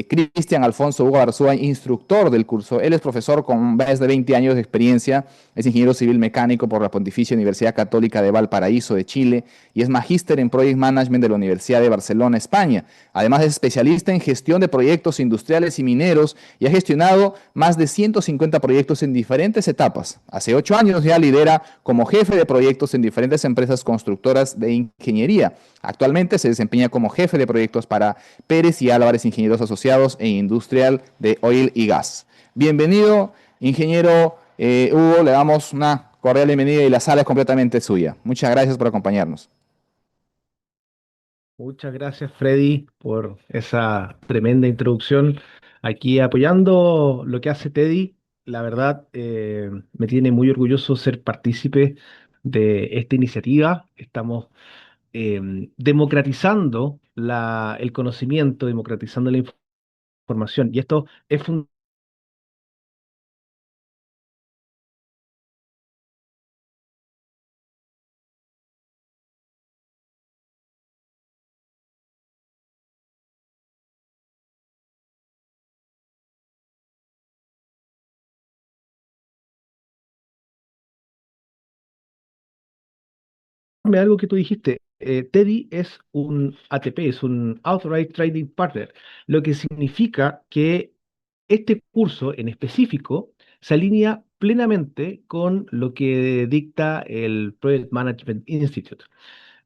Cristian Alfonso Hugo Arzúa, instructor del curso. Él es profesor con más de 20 años de experiencia, es ingeniero civil mecánico por la Pontificia Universidad Católica de Valparaíso de Chile y es magíster en Project Management de la Universidad de Barcelona, España. Además es especialista en gestión de proyectos industriales y mineros y ha gestionado más de 150 proyectos en diferentes etapas. Hace 8 años ya lidera como jefe de proyectos en diferentes empresas constructoras de ingeniería. Actualmente se desempeña como jefe de proyectos para Pérez y Álvarez Ingenieros Asociados e Industrial de Oil y Gas. Bienvenido, ingeniero Hugo, le damos una cordial bienvenida y la sala es completamente suya. Muchas gracias por acompañarnos. Muchas gracias, Freddy, por esa tremenda introducción. Aquí apoyando lo que hace Teddy, la verdad me tiene muy orgulloso ser partícipe de esta iniciativa. Estamos democratizando el conocimiento, democratizando la información, y esto es fundamental. Algo que tú dijiste. Teddy es un ATP, es un Authorized Trading Partner, lo que significa que este curso en específico se alinea plenamente con lo que dicta el Project Management Institute.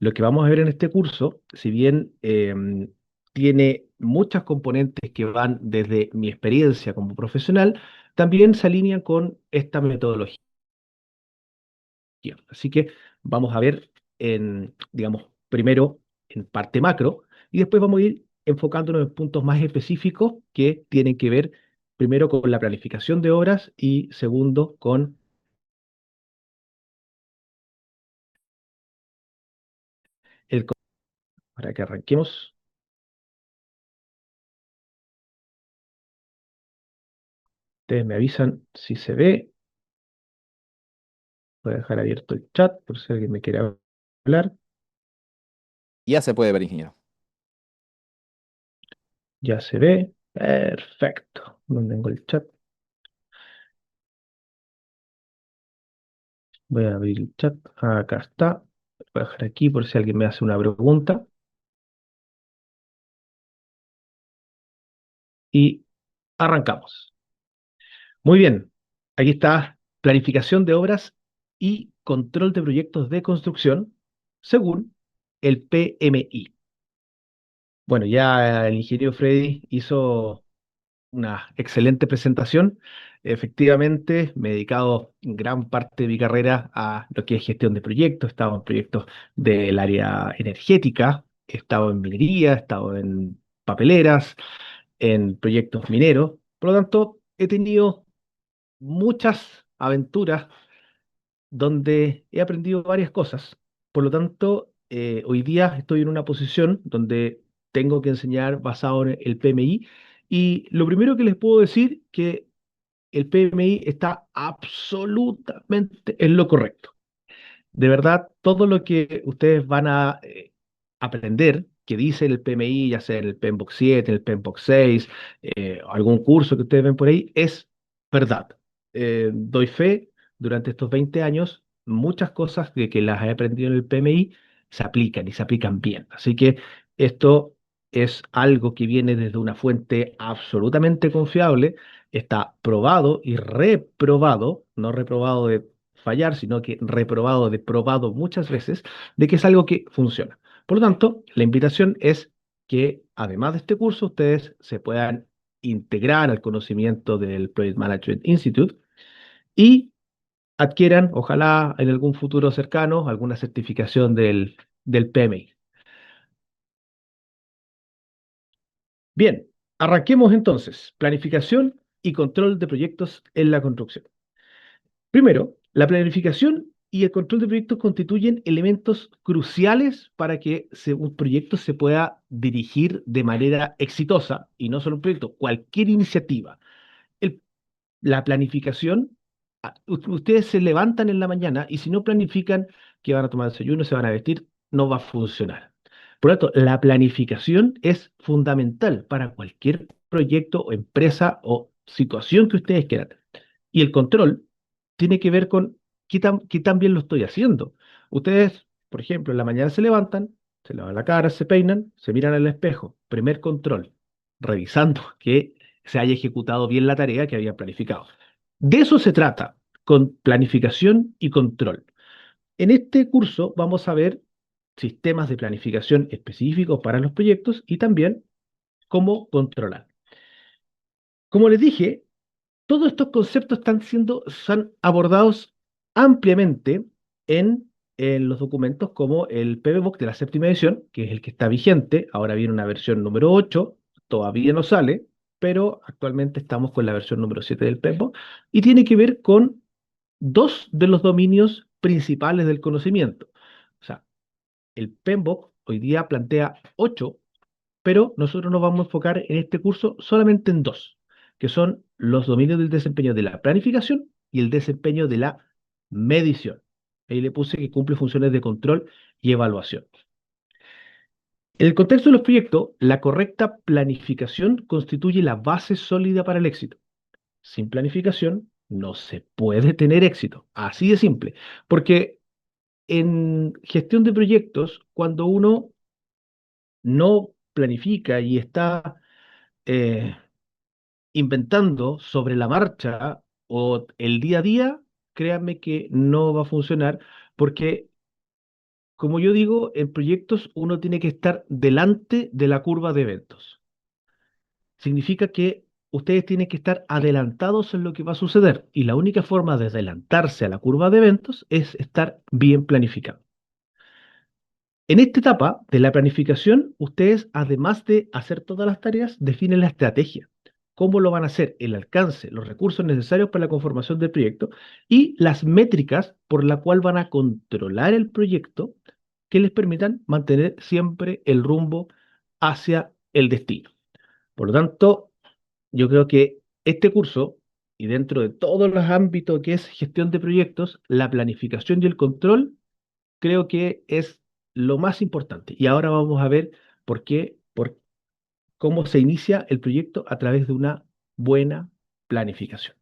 Lo que vamos a ver en este curso, si bien tiene muchas componentes que van desde mi experiencia como profesional, también se alinean con esta metodología. Así que vamos a ver digamos, primero en parte macro y después vamos a ir enfocándonos en puntos más específicos que tienen que ver primero con la planificación de obras y segundo con el... Para que arranquemos, ustedes me avisan si se ve. Voy a dejar abierto el chat por si alguien me quiere hablar. Ya se puede ver, ingeniero. Ya se ve. Perfecto. ¿Dónde tengo el chat? Voy a abrir el chat. Acá está. Voy a dejar aquí por si alguien me hace una pregunta. Y arrancamos. Muy bien. Aquí está planificación de obras y control de proyectos de construcción según el PMI. Bueno, ya el ingeniero Freddy hizo una excelente presentación. Efectivamente, me he dedicado gran parte de mi carrera a lo que es gestión de proyectos. He estado en proyectos del área energética, he estado en minería, he estado en papeleras, en proyectos mineros. Por lo tanto, he tenido muchas aventuras donde he aprendido varias cosas. Por lo tanto, hoy día estoy en una posición donde tengo que enseñar basado en el PMI. Y lo primero que les puedo decir que el PMI está absolutamente en lo correcto. De verdad, todo lo que ustedes van a aprender, que dice el PMI, ya sea en el PMBOK 7, en el PMBOK 6, algún curso que ustedes ven por ahí, es verdad. Doy fe, durante estos 20 años, muchas cosas que las he aprendido en el PMI se aplican y se aplican bien. Así que esto es algo que viene desde una fuente absolutamente confiable, está probado y reprobado, no reprobado de fallar, sino que reprobado de probado muchas veces, de que es algo que funciona. Por lo tanto, la invitación es que además de este curso, ustedes se puedan integrar al conocimiento del Project Management Institute y adquieran, ojalá en algún futuro cercano, alguna certificación del PMI. Bien, arranquemos entonces. Planificación y control de proyectos en la construcción. Primero, la planificación y el control de proyectos constituyen elementos cruciales para que un proyecto se pueda dirigir de manera exitosa, y no solo un proyecto, cualquier iniciativa. El- la planificación, ustedes se levantan en la mañana y si no planifican que van a tomar desayuno, se van a vestir, no va a funcionar. Por lo tanto, la planificación es fundamental para cualquier proyecto o empresa o situación que ustedes quieran. Y el control tiene que ver con qué tan bien lo estoy haciendo. Ustedes, por ejemplo, en la mañana se levantan, se lavan la cara, se peinan, se miran al espejo. Primer control, revisando que se haya ejecutado bien la tarea que habían planificado. De eso se trata, con planificación y control. En este curso vamos a ver sistemas de planificación específicos para los proyectos y también cómo controlar. Como les dije, todos estos conceptos son abordados ampliamente en los documentos como el PMBOK de la séptima edición, que es el que está vigente. Ahora viene una versión número 8, todavía no sale, pero actualmente estamos con la versión número 7 del PMBOK y tiene que ver con dos de los dominios principales del conocimiento. O sea, el PMBOK hoy día plantea 8, pero nosotros nos vamos a enfocar en este curso solamente en dos, que son los dominios del desempeño de la planificación y el desempeño de la medición. Ahí le puse que cumple funciones de control y evaluación. En el contexto de los proyectos, la correcta planificación constituye la base sólida para el éxito. Sin planificación no se puede tener éxito. Así de simple. Porque en gestión de proyectos, cuando uno no planifica y está eh, inventando sobre la marcha o el día a día, créanme que no va a funcionar porque, como yo digo, en proyectos uno tiene que estar delante de la curva de eventos. Significa que ustedes tienen que estar adelantados en lo que va a suceder y la única forma de adelantarse a la curva de eventos es estar bien planificado. En esta etapa de la planificación, ustedes, además de hacer todas las tareas, definen la estrategia. ¿Cómo lo van a hacer? El alcance, los recursos necesarios para la conformación del proyecto y las métricas por la cual van a controlar el proyecto que les permitan mantener siempre el rumbo hacia el destino. Por lo tanto, yo creo que este curso, y dentro de todos los ámbitos que es gestión de proyectos, la planificación y el control creo que es lo más importante. Y ahora vamos a ver por qué, por cómo se inicia el proyecto a través de una buena planificación.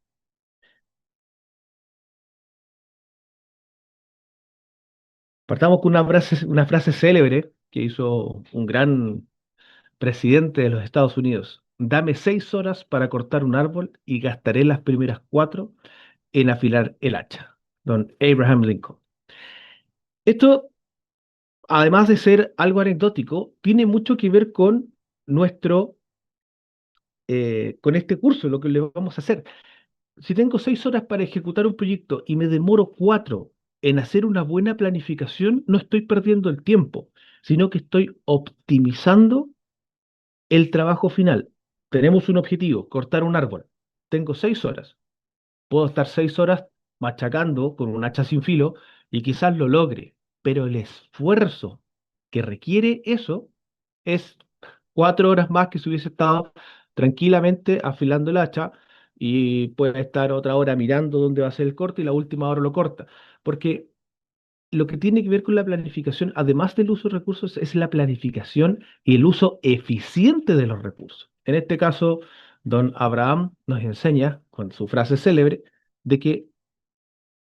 Partamos con una frase célebre que hizo un gran presidente de los Estados Unidos. Dame 6 horas para cortar un árbol y gastaré las primeras 4 en afilar el hacha. Don Abraham Lincoln. Esto, además de ser algo anecdótico, tiene mucho que ver con con este curso, lo que le vamos a hacer. Si tengo 6 horas para ejecutar un proyecto y me demoro 4 en hacer una buena planificación, no estoy perdiendo el tiempo, sino que estoy optimizando el trabajo final. Tenemos un objetivo, cortar un árbol. Tengo 6 horas. Puedo estar 6 horas machacando con un hacha sin filo y quizás lo logre, pero el esfuerzo que requiere eso es 4 horas más que si hubiese estado tranquilamente afilando el hacha y puede estar otra hora mirando dónde va a ser el corte y la última hora lo corta. Porque lo que tiene que ver con la planificación, además del uso de recursos, es la planificación y el uso eficiente de los recursos. En este caso, don Abraham nos enseña, con su frase célebre, de que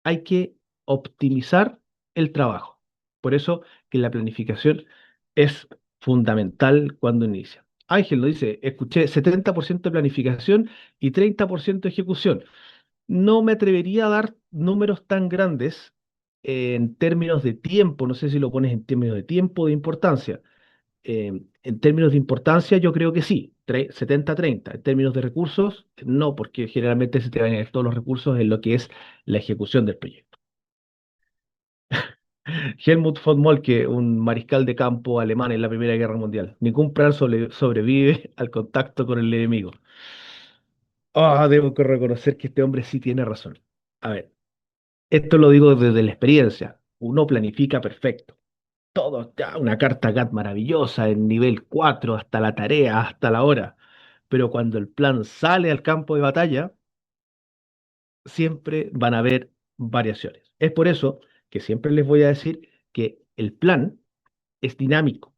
hay que optimizar el trabajo. Por eso que la planificación es fundamental cuando inicia. Ángel nos dice, escuché 70% de planificación y 30% de ejecución. No me atrevería a dar números tan grandes en términos de tiempo, no sé si lo pones en términos de tiempo o de importancia. En términos de importancia, yo creo que sí, 70-30. En términos de recursos, no, porque generalmente se te van a ir todos los recursos en lo que es la ejecución del proyecto. Helmut von Moltke, un mariscal de campo alemán en la Primera Guerra Mundial. Ningún plan sobrevive al contacto con el enemigo. Ah, debo que reconocer que este hombre sí tiene razón. A ver, esto lo digo desde la experiencia. Uno planifica perfecto. Todo, ya, una carta GAT maravillosa en nivel 4 hasta la tarea, hasta la hora. Pero cuando el plan sale al campo de batalla, siempre van a haber variaciones. Es por eso que siempre les voy a decir que el plan es dinámico.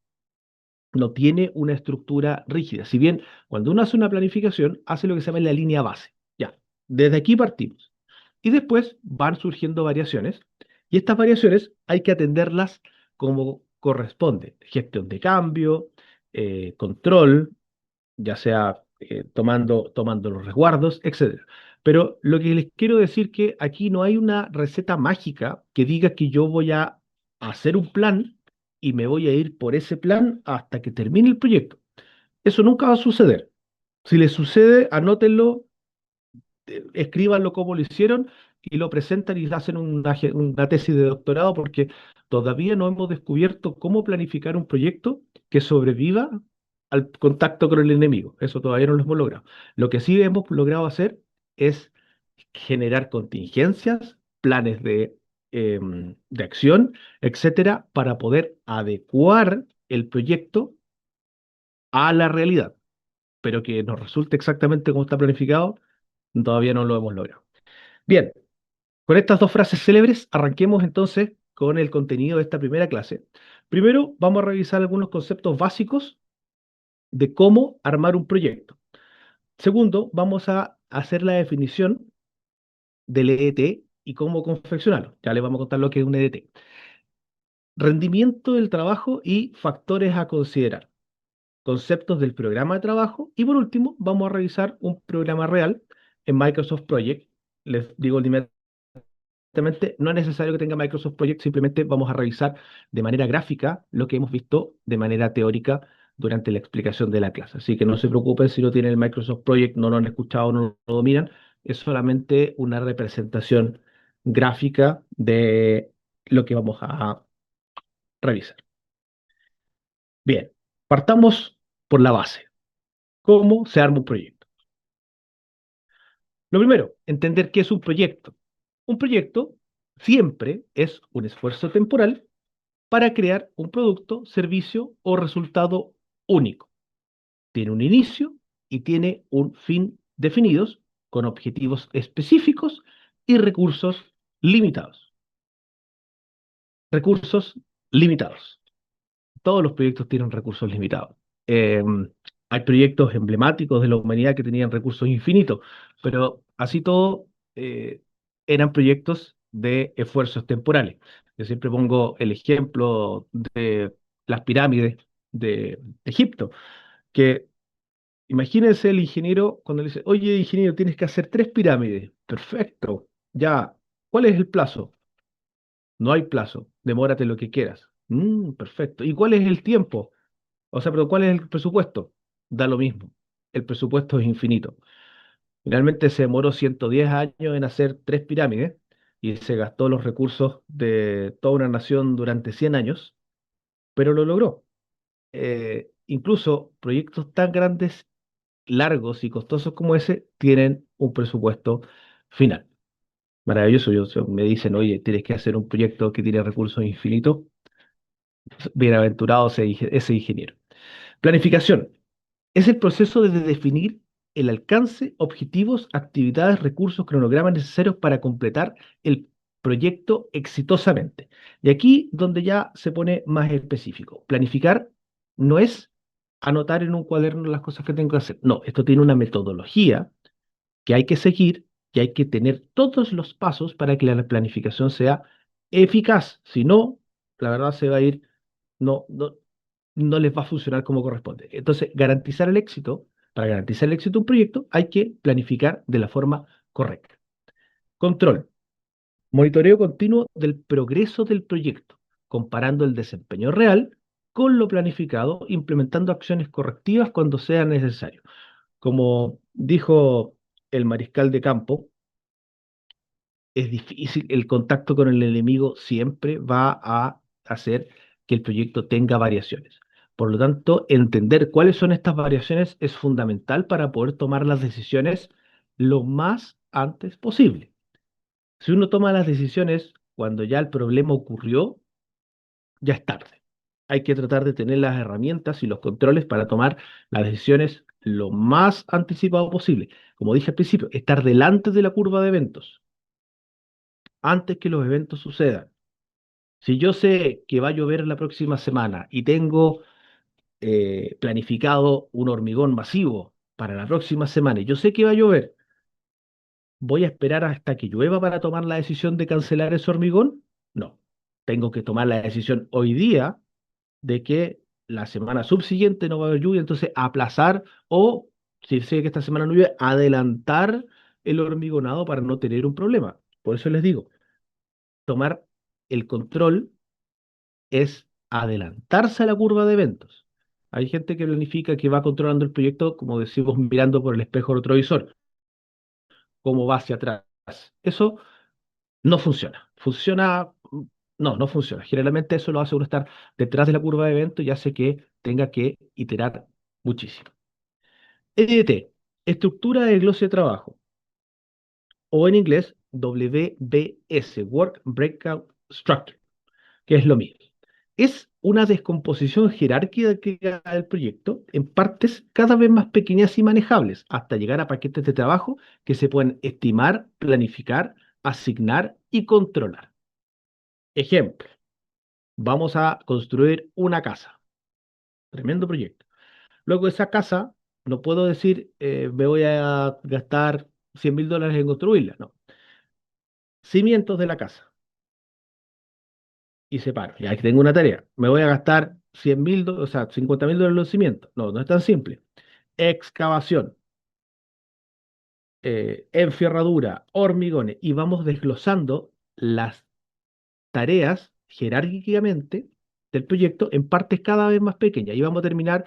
no tiene una estructura rígida. Si bien cuando uno hace una planificación, hace lo que se llama la línea base. Ya, desde aquí partimos. Y después van surgiendo variaciones, y estas variaciones hay que atenderlas como corresponde. Gestión de cambio, control, ya sea tomando los resguardos, etcétera. Pero lo que les quiero decir que aquí no hay una receta mágica que diga que yo voy a hacer un plan y me voy a ir por ese plan hasta que termine el proyecto. Eso nunca va a suceder. Si les sucede, anótenlo, escríbanlo como lo hicieron y lo presentan y hacen una tesis de doctorado porque todavía no hemos descubierto cómo planificar un proyecto que sobreviva al contacto con el enemigo. Eso todavía no lo hemos logrado. Lo que sí hemos logrado hacer es generar contingencias, planes de acción, etcétera, para poder adecuar el proyecto a la realidad, pero que nos resulte exactamente como está planificado, todavía no lo hemos logrado. Bien, con estas dos frases célebres, arranquemos entonces con el contenido de esta primera clase. Primero, vamos a revisar algunos conceptos básicos de cómo armar un proyecto. Segundo, vamos a hacer la definición del EDT y cómo confeccionarlo. Ya les vamos a contar lo que es un EDT. Rendimiento del trabajo y factores a considerar. Conceptos del programa de trabajo. Y por último, vamos a revisar un programa real en Microsoft Project. Les digo no es necesario que tenga Microsoft Project, simplemente vamos a revisar de manera gráfica lo que hemos visto de manera teórica durante la explicación de la clase. Así que no se preocupen si no tienen el Microsoft Project, no lo han escuchado, no lo dominan. Es solamente una representación gráfica de lo que vamos a revisar. Bien, partamos por la base. ¿Cómo se arma un proyecto? Lo primero, entender qué es un proyecto. Un proyecto siempre es un esfuerzo temporal para crear un producto, servicio o resultado único. Tiene un inicio y tiene un fin definidos con objetivos específicos y recursos limitados. Recursos limitados. Todos los proyectos tienen recursos limitados. Eh, Hay proyectos emblemáticos de la humanidad que tenían recursos infinitos, pero así todo eran proyectos de esfuerzos temporales. Yo siempre pongo el ejemplo de las pirámides de Egipto, que imagínense el ingeniero cuando le dice, oye, ingeniero, tienes que hacer 3 pirámides. Perfecto, ya, ¿cuál es el plazo? No hay plazo, demórate lo que quieras. Perfecto. ¿Y cuál es el tiempo? O sea, pero ¿cuál es el presupuesto? Da lo mismo. El presupuesto es infinito. Finalmente se demoró 110 años en hacer 3 pirámides y se gastó los recursos de toda una nación durante 100 años, pero lo logró. Incluso proyectos tan grandes, largos y costosos como ese tienen un presupuesto final. Maravilloso. Me dicen, oye, tienes que hacer un proyecto que tiene recursos infinitos. Bienaventurado ese ingeniero. Planificación. Es el proceso de definir el alcance, objetivos, actividades, recursos, cronogramas necesarios para completar el proyecto exitosamente. Y aquí donde ya se pone más específico. Planificar no es anotar en un cuaderno las cosas que tengo que hacer. No, esto tiene una metodología que hay que seguir y hay que tener todos los pasos para que la planificación sea eficaz. Si no, la verdad se va a ir, no, no, no les va a funcionar como corresponde. Entonces, para garantizar el éxito de un proyecto, hay que planificar de la forma correcta. Control, monitoreo continuo del progreso del proyecto, comparando el desempeño real con lo planificado, implementando acciones correctivas cuando sea necesario. Como dijo el mariscal de campo, es difícil, el contacto con el enemigo siempre va a hacer que el proyecto tenga variaciones. Por lo tanto, entender cuáles son estas variaciones es fundamental para poder tomar las decisiones lo más antes posible. Si uno toma las decisiones cuando ya el problema ocurrió, ya es tarde. Hay que tratar de tener las herramientas y los controles para tomar las decisiones lo más anticipado posible. Como dije al principio, estar delante de la curva de eventos antes que los eventos sucedan. Si yo sé que va a llover la próxima semana y tengo planificado un hormigón masivo para la próxima semana y yo sé que va a llover, ¿voy a esperar hasta que llueva para tomar la decisión de cancelar ese hormigón? No. Tengo que tomar la decisión hoy día de que la semana subsiguiente no va a haber lluvia, entonces aplazar o, si sé que esta semana no llueve, adelantar el hormigonado para no tener un problema. Por eso les digo, tomar el control es adelantarse a la curva de eventos. Hay gente que planifica que va controlando el proyecto, como decimos, mirando por el espejo retrovisor, cómo va hacia atrás. Eso no funciona. No funciona. Generalmente eso lo hace uno estar detrás de la curva de eventos y hace que tenga que iterar muchísimo. EDT, estructura del glosario de trabajo, o en inglés WBS, Work Breakout Structure, que es lo mismo. Es una descomposición jerárquica del proyecto en partes cada vez más pequeñas y manejables, hasta llegar a paquetes de trabajo que se pueden estimar, planificar, asignar y controlar. Ejemplo, vamos a construir una casa. Tremendo proyecto. Luego esa casa, no puedo decir, me voy a gastar $100.000 en construirla. No. Cimientos de la casa. Y separo. Ya que tengo una tarea. Me voy a gastar $100.000, o sea, $50.000 en los cimientos. No, no es tan simple. Excavación, enferradura, hormigones. Y vamos desglosando las tareas jerárquicamente del proyecto en partes cada vez más pequeñas. Y vamos a terminar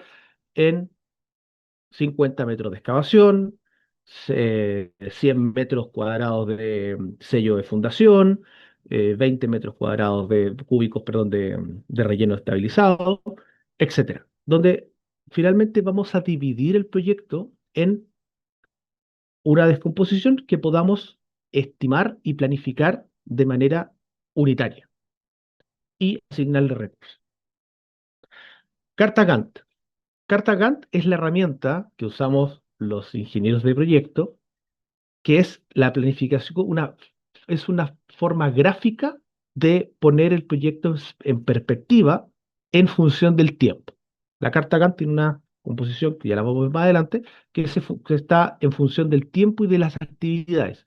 en 50 metros de excavación, 100 metros cuadrados de sello de fundación, 20 metros cuadrados de cúbicos, perdón, de relleno estabilizado, etcétera. Donde finalmente vamos a dividir el proyecto en una descomposición que podamos estimar y planificar de manera unitaria y asignarle recursos. Carta Gantt. Carta Gantt es la herramienta que usamos los ingenieros de proyecto, que es la planificación, es una forma gráfica de poner el proyecto en perspectiva en función del tiempo. La carta Gantt tiene una composición, que ya la vamos a ver más adelante, que está en función del tiempo y de las actividades.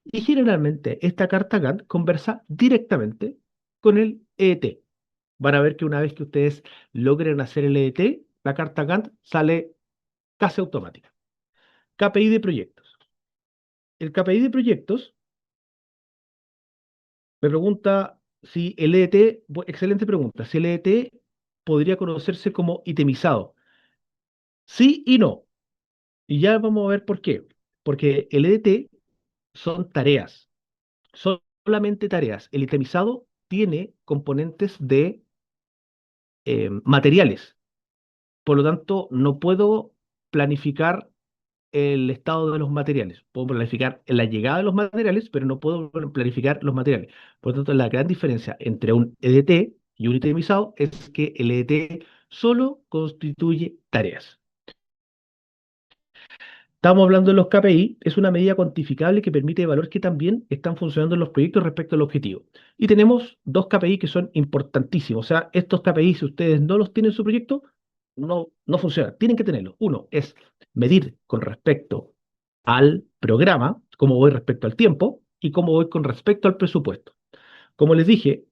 Y generalmente esta carta Gantt conversa directamente con el EET. Van a ver que una vez que ustedes logren hacer el EET, la carta Gantt sale casi automática. KPI de proyectos. El KPI de proyectos me pregunta si el EDT, excelente pregunta, si el EDT podría conocerse como itemizado. Sí y no. Y ya vamos a ver por qué. Porque el EDT son tareas, solamente tareas. El itemizado tiene componentes de materiales. Por lo tanto, no puedo planificar el estado de los materiales. Puedo planificar la llegada de los materiales, pero no puedo planificar los materiales. Por lo tanto, la gran diferencia entre un EDT y un itemizado es que el EDT solo constituye tareas. Estamos hablando de los KPI, es una medida cuantificable que permite evaluar que también están funcionando los proyectos respecto al objetivo. Y tenemos dos KPI que son importantísimos. O sea, estos KPI, si ustedes no los tienen en su proyecto, no funcionan. Tienen que tenerlos. Uno es medir con respecto al programa, cómo voy respecto al tiempo y cómo voy con respecto al presupuesto. Como les dije,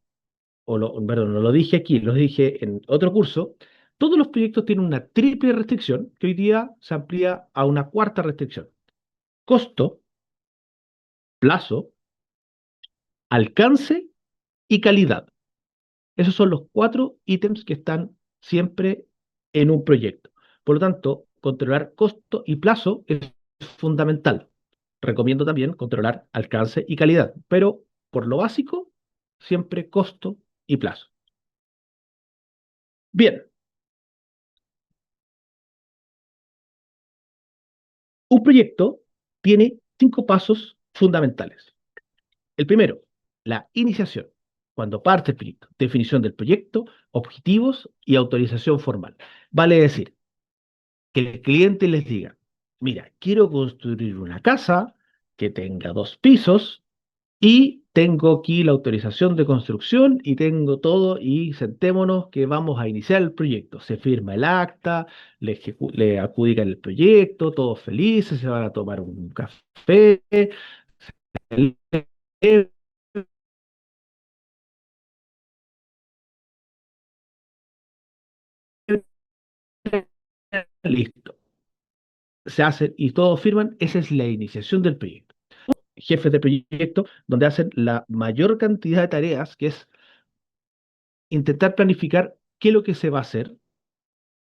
perdón, no lo dije aquí, lo dije en otro curso, todos los proyectos tienen una triple restricción que hoy día se amplía a una cuarta restricción. Costo, plazo, alcance y calidad. Esos son los cuatro ítems que están siempre en un proyecto. Por lo tanto, controlar costo y plazo es fundamental. Recomiendo también controlar alcance y calidad, pero por lo básico, siempre costo y plazo. Bien, un proyecto tiene 5 pasos fundamentales. El primero, la iniciación. Cuando parte el proyecto, definición del proyecto, objetivos y autorización formal. Vale decir, que el cliente les diga, mira, quiero construir una casa que tenga 2 pisos, Y tengo aquí la autorización de construcción y tengo todo y sentémonos que vamos a iniciar el proyecto. Se firma el acta, le adjudican el proyecto, todos felices, se van a tomar un café, listo. Se hace y todos firman, esa es la iniciación del proyecto. Jefes de proyecto, donde hacen la mayor cantidad de tareas, que es intentar planificar qué es lo que se va a hacer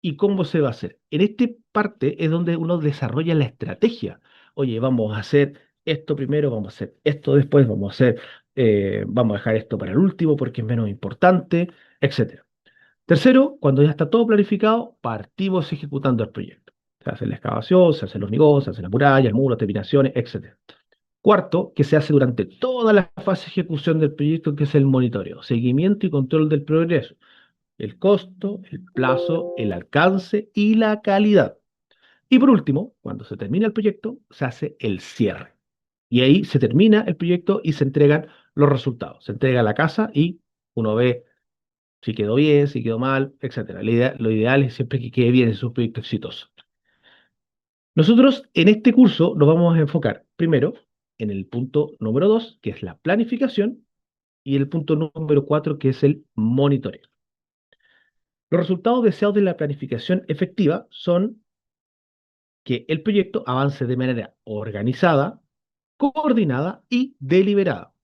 y cómo se va a hacer. En esta parte es donde uno desarrolla la estrategia. Oye, vamos a hacer esto primero, vamos a hacer esto después, vamos a dejar esto para el último porque es menos importante, etcétera. Tercero, cuando ya está todo planificado, partimos ejecutando el proyecto. Se hace la excavación, se hacen los hormigón, se hace la muralla, el muro, terminaciones, etcétera. Cuarto, que se hace durante toda la fase de ejecución del proyecto, que es el monitoreo, seguimiento y control del progreso, el costo, el plazo, el alcance y la calidad. Y por último, cuando se termina el proyecto, se hace el cierre. Y ahí se termina el proyecto y se entregan los resultados. Se entrega la casa y uno ve si quedó bien, si quedó mal, etcétera. Lo ideal es siempre que quede bien, es un proyecto exitoso. Nosotros en este curso nos vamos a enfocar primero en el punto número 2, que es la planificación, y el punto número 4, que es el monitoreo. Los resultados deseados de la planificación efectiva son que el proyecto avance de manera organizada, coordinada y deliberada,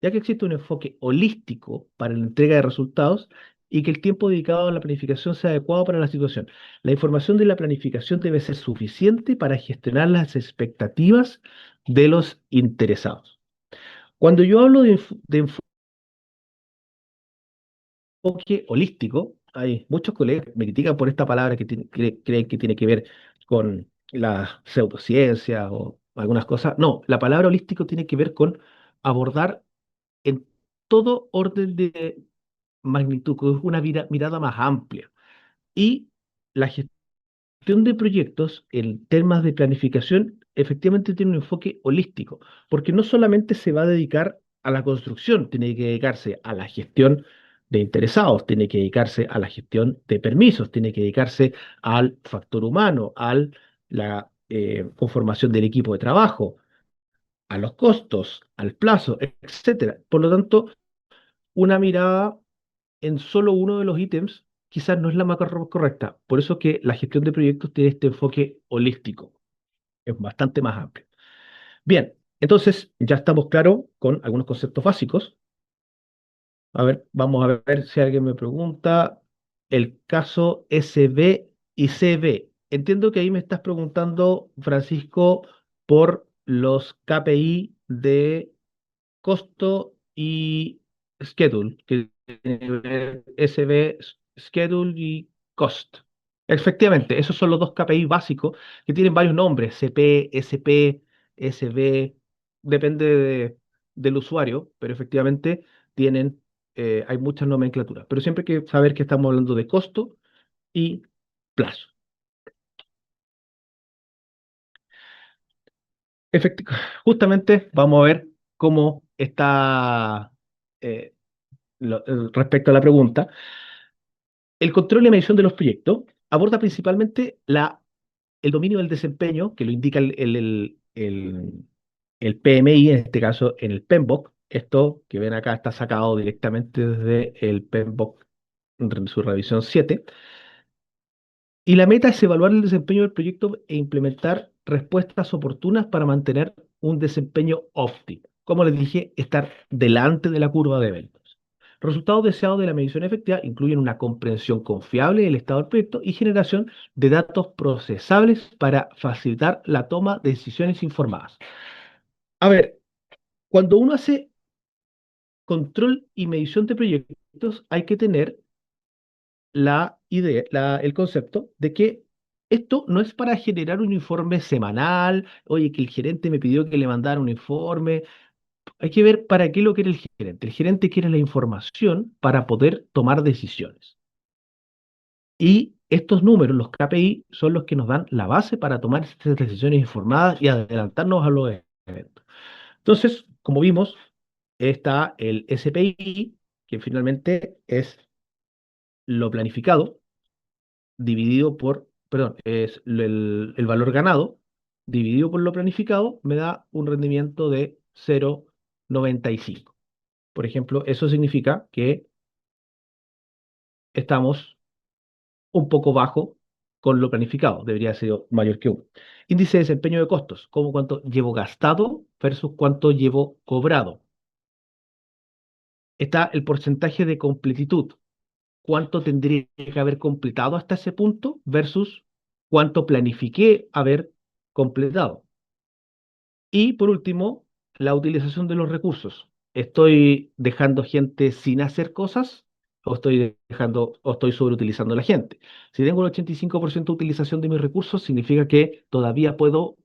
ya que existe un enfoque holístico para la entrega de resultados y que el tiempo dedicado a la planificación sea adecuado para la situación. La información de la planificación debe ser suficiente para gestionar las expectativas de los interesados. Cuando yo hablo de enfoque holístico, hay muchos colegas que me critican por esta palabra que creen que tiene que ver con la pseudociencia o algunas cosas. No, la palabra holístico tiene que ver con abordar en todo orden de magnitud, con una mirada más amplia. Y la gestión de proyectos en temas de planificación efectivamente tiene un enfoque holístico, porque no solamente se va a dedicar a la construcción, tiene que dedicarse a la gestión de interesados, tiene que dedicarse a la gestión de permisos, tiene que dedicarse al factor humano, a la conformación del equipo de trabajo, a los costos, al plazo, etcétera. Por lo tanto, una mirada en solo uno de los ítems quizás no es la más correcta. Por eso que la gestión de proyectos tiene este enfoque holístico, es bastante más amplio. Bien, entonces ya estamos claros con algunos conceptos básicos. A ver, vamos a ver si alguien me pregunta el caso SB y CB. Entiendo que ahí me estás preguntando, Francisco, por los KPI de costo y schedule, que tiene que ver SB, schedule y cost. Efectivamente, esos son los dos KPI básicos que tienen varios nombres, CP, SP, SB, depende del usuario, pero efectivamente tienen, hay muchas nomenclaturas. Pero siempre hay que saber que estamos hablando de costo y plazo. Efecti- Justamente vamos a ver cómo está eh, respecto a la pregunta. El control y medición de los proyectos aborda principalmente el dominio del desempeño, que lo indica el PMI, en este caso en el PMBOK. Esto que ven acá está sacado directamente desde el PMBOK en su revisión 7. Y la meta es evaluar el desempeño del proyecto e implementar respuestas oportunas para mantener un desempeño óptimo. Como les dije, estar delante de la curva de eventos. Resultados deseados de la medición efectiva incluyen una comprensión confiable del estado del proyecto y generación de datos procesables para facilitar la toma de decisiones informadas. A ver, cuando uno hace control y medición de proyectos, hay que tener la idea, el concepto de que esto no es para generar un informe semanal, oye, que el gerente me pidió que le mandara un informe. Hay que ver para qué lo quiere el gerente. El gerente quiere la información para poder tomar decisiones. Y estos números, los KPI, son los que nos dan la base para tomar estas decisiones informadas y adelantarnos a los eventos. Entonces, como vimos, está el SPI, que finalmente es lo planificado dividido por, perdón, es el valor ganado dividido por lo planificado me da un rendimiento de 0,95. Por ejemplo, eso significa que estamos un poco bajo con lo planificado, debería ser mayor que 1. Índice de desempeño de costos, como cuánto llevo gastado versus cuánto llevo cobrado. Está el porcentaje de completitud, cuánto tendría que haber completado hasta ese punto versus cuánto planifiqué haber completado. Y por último, la utilización de los recursos. ¿Estoy dejando gente sin hacer cosas o estoy dejando o estoy sobreutilizando a la gente? Si tengo el 85% de utilización de mis recursos, significa que todavía puedo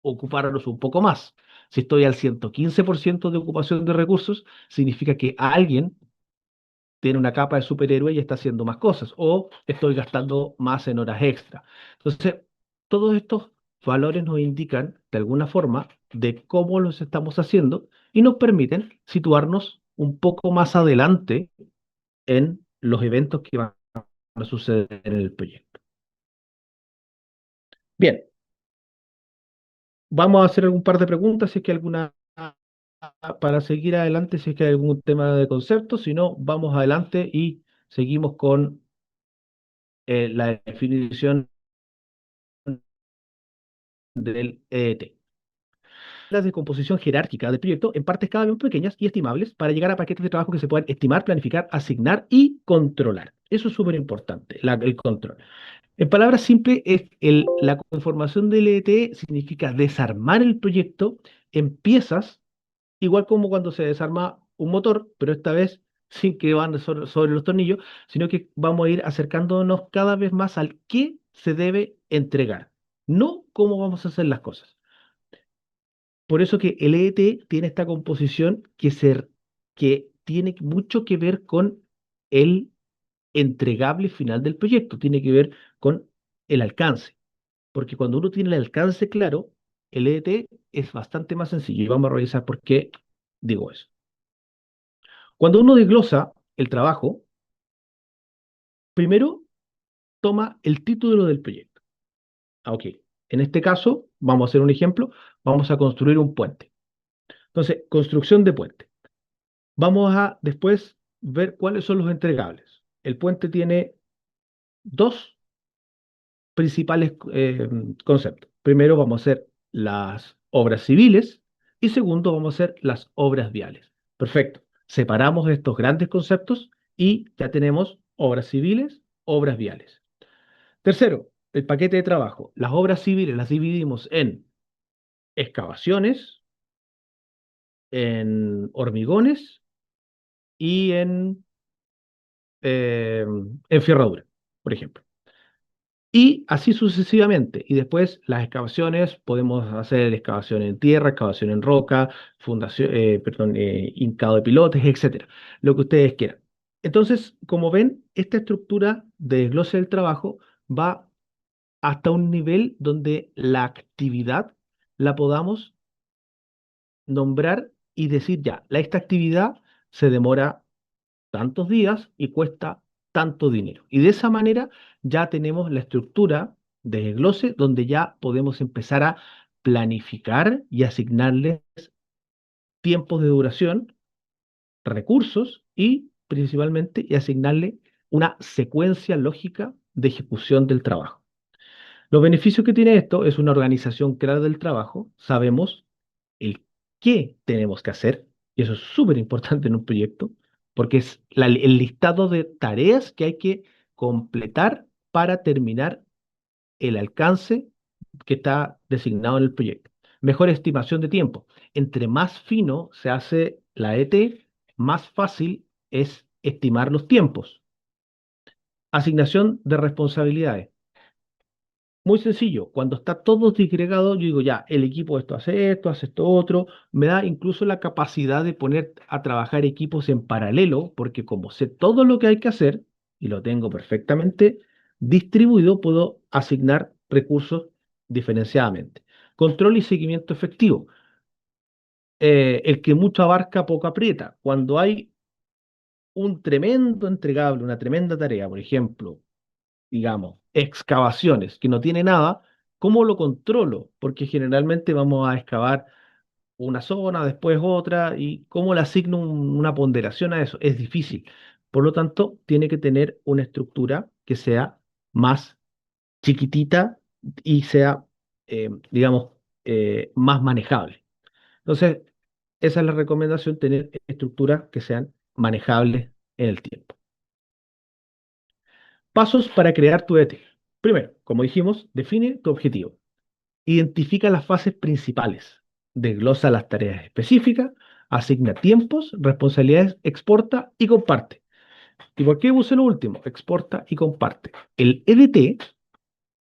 ocuparlos un poco más. Si estoy al 115% de ocupación de recursos, significa que alguien tiene una capa de superhéroe y está haciendo más cosas, o estoy gastando más en horas extra. Entonces, todos estos valores nos indican de alguna forma de cómo los estamos haciendo y nos permiten situarnos un poco más adelante en los eventos que van a suceder en el proyecto. Bien, vamos a hacer algún par de preguntas si es que alguna para seguir adelante, si es que hay algún tema de concepto, si no, vamos adelante y seguimos con la definición del EET. La descomposición jerárquica del proyecto en partes cada vez más pequeñas y estimables para llegar a paquetes de trabajo que se puedan estimar, planificar, asignar y controlar. Eso es súper importante, el control. En palabras simples, la conformación del EET significa desarmar el proyecto en piezas, igual como cuando se desarma un motor, pero esta vez sin que van sobre los tornillos, sino que vamos a ir acercándonos cada vez más al qué se debe entregar, no cómo vamos a hacer las cosas. Por eso que el EET tiene esta composición que tiene mucho que ver con el entregable final del proyecto, tiene que ver con el alcance. Porque cuando uno tiene el alcance claro, el EET es bastante más sencillo. Y vamos a revisar por qué digo eso. Cuando uno desglosa el trabajo, primero toma el título del proyecto. Ok, en este caso, vamos a hacer un ejemplo, vamos a construir un puente. Entonces, construcción de puente. Vamos a después ver cuáles son los entregables. El puente tiene dos principales conceptos. Primero vamos a hacer las obras civiles y segundo vamos a hacer las obras viales. Perfecto. Separamos estos grandes conceptos y ya tenemos obras civiles, obras viales. Tercero, el paquete de trabajo. Las obras civiles las dividimos en excavaciones, en hormigones y en ferradura, por ejemplo. Y así sucesivamente. Y después las excavaciones, podemos hacer excavación en tierra, excavación en roca, fundación, perdón, hincado de pilotes, etcétera. Lo que ustedes quieran. Entonces, como ven, esta estructura de desglose del trabajo va hasta un nivel donde la actividad la podamos nombrar y decir ya, esta actividad se demora tantos días y cuesta tanto dinero. Y de esa manera ya tenemos la estructura de desglose donde ya podemos empezar a planificar y asignarles tiempos de duración, recursos y principalmente y asignarle una secuencia lógica de ejecución del trabajo. Los beneficios que tiene esto es una organización clara del trabajo, sabemos el qué tenemos que hacer, y eso es súper importante en un proyecto, porque es el listado de tareas que hay que completar para terminar el alcance que está designado en el proyecto. Mejor estimación de tiempo. Entre más fino se hace la ET, más fácil es estimar los tiempos. Asignación de responsabilidades. Muy sencillo, cuando está todo disgregado, yo digo ya, el equipo esto, hace esto otro, me da incluso la capacidad de poner a trabajar equipos en paralelo, porque como sé todo lo que hay que hacer y lo tengo perfectamente distribuido, puedo asignar recursos diferenciadamente. Control y seguimiento efectivo. el que mucho abarca, poco aprieta. Cuando hay un tremendo entregable, una tremenda tarea, por ejemplo, digamos, excavaciones, que no tiene nada, ¿cómo lo controlo? Porque generalmente vamos a excavar una zona, después otra, y cómo le asigno una ponderación a eso. Es difícil. Por lo tanto, tiene que tener una estructura que sea más chiquitita y sea, digamos, más manejable. Entonces, esa es la recomendación, tener estructuras que sean manejables en el tiempo. Pasos para crear tu ET. Primero, como dijimos, define tu objetivo. Identifica las fases principales. Desglosa las tareas específicas, asigna tiempos, responsabilidades, exporta y comparte. ¿Y por qué puse lo último? Exporta y comparte. El EDT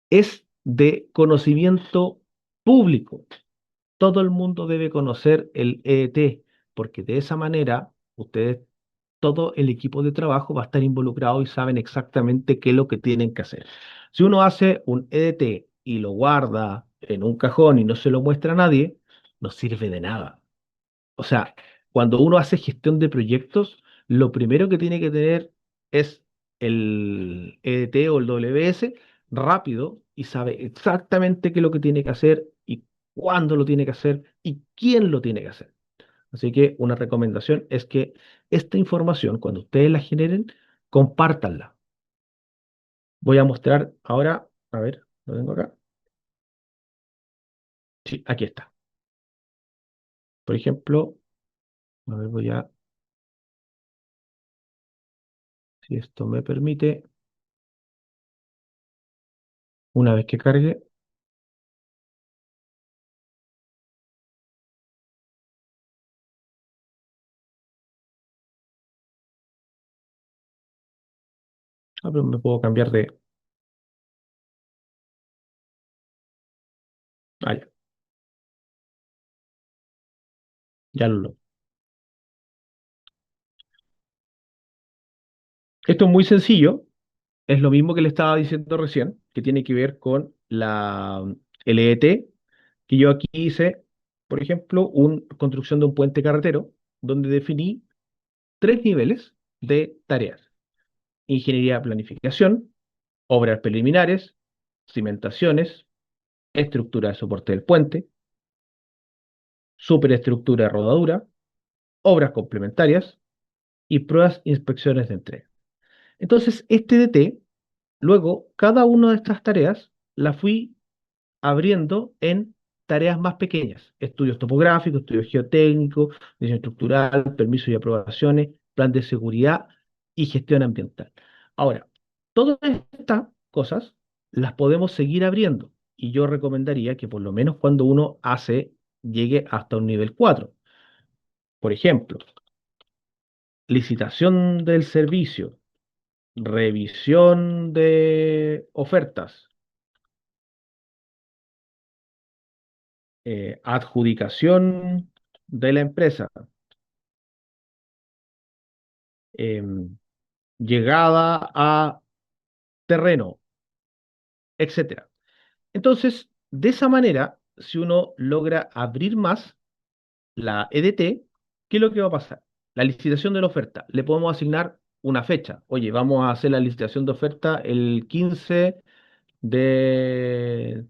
es de conocimiento público. Todo el mundo debe conocer el EDT, porque de esa manera ustedes, todo el equipo de trabajo va a estar involucrado y saben exactamente qué es lo que tienen que hacer. Si uno hace un EDT y lo guarda en un cajón y no se lo muestra a nadie, no sirve de nada. O sea, cuando uno hace gestión de proyectos, lo primero que tiene que tener es el EDT o el WS rápido y sabe exactamente qué es lo que tiene que hacer y cuándo lo tiene que hacer y quién lo tiene que hacer. Así que una recomendación es que esta información, cuando ustedes la generen, compártanla. Voy a mostrar ahora, a ver, lo tengo acá. Sí, aquí está. Por ejemplo, a ver, voy a, si esto me permite, una vez que cargue, pero me puedo cambiar de... Ah, ya, ya lo... Esto es muy sencillo, es lo mismo que le estaba diciendo recién, que tiene que ver con el EET, que yo aquí hice, por ejemplo, una construcción de un puente carretero, donde definí tres niveles de tareas: ingeniería de planificación, obras preliminares, cimentaciones, estructura de soporte del puente, superestructura de rodadura, obras complementarias y pruebas e inspecciones de entrega. Entonces, este DT, luego, cada una de estas tareas la fui abriendo en tareas más pequeñas: estudios topográficos, estudios geotécnicos, diseño estructural, permisos y aprobaciones, plan de seguridad y gestión ambiental. Ahora, todas estas cosas las podemos seguir abriendo y yo recomendaría que por lo menos cuando uno hace, llegue hasta un nivel 4. Por ejemplo, licitación del servicio, revisión de ofertas, adjudicación de la empresa, em, llegada a terreno, etcétera. Entonces, de esa manera, si uno logra abrir más la EDT, ¿qué es lo que va a pasar? La licitación de la oferta. Le podemos asignar una fecha. Oye, vamos a hacer la licitación de oferta el 15 de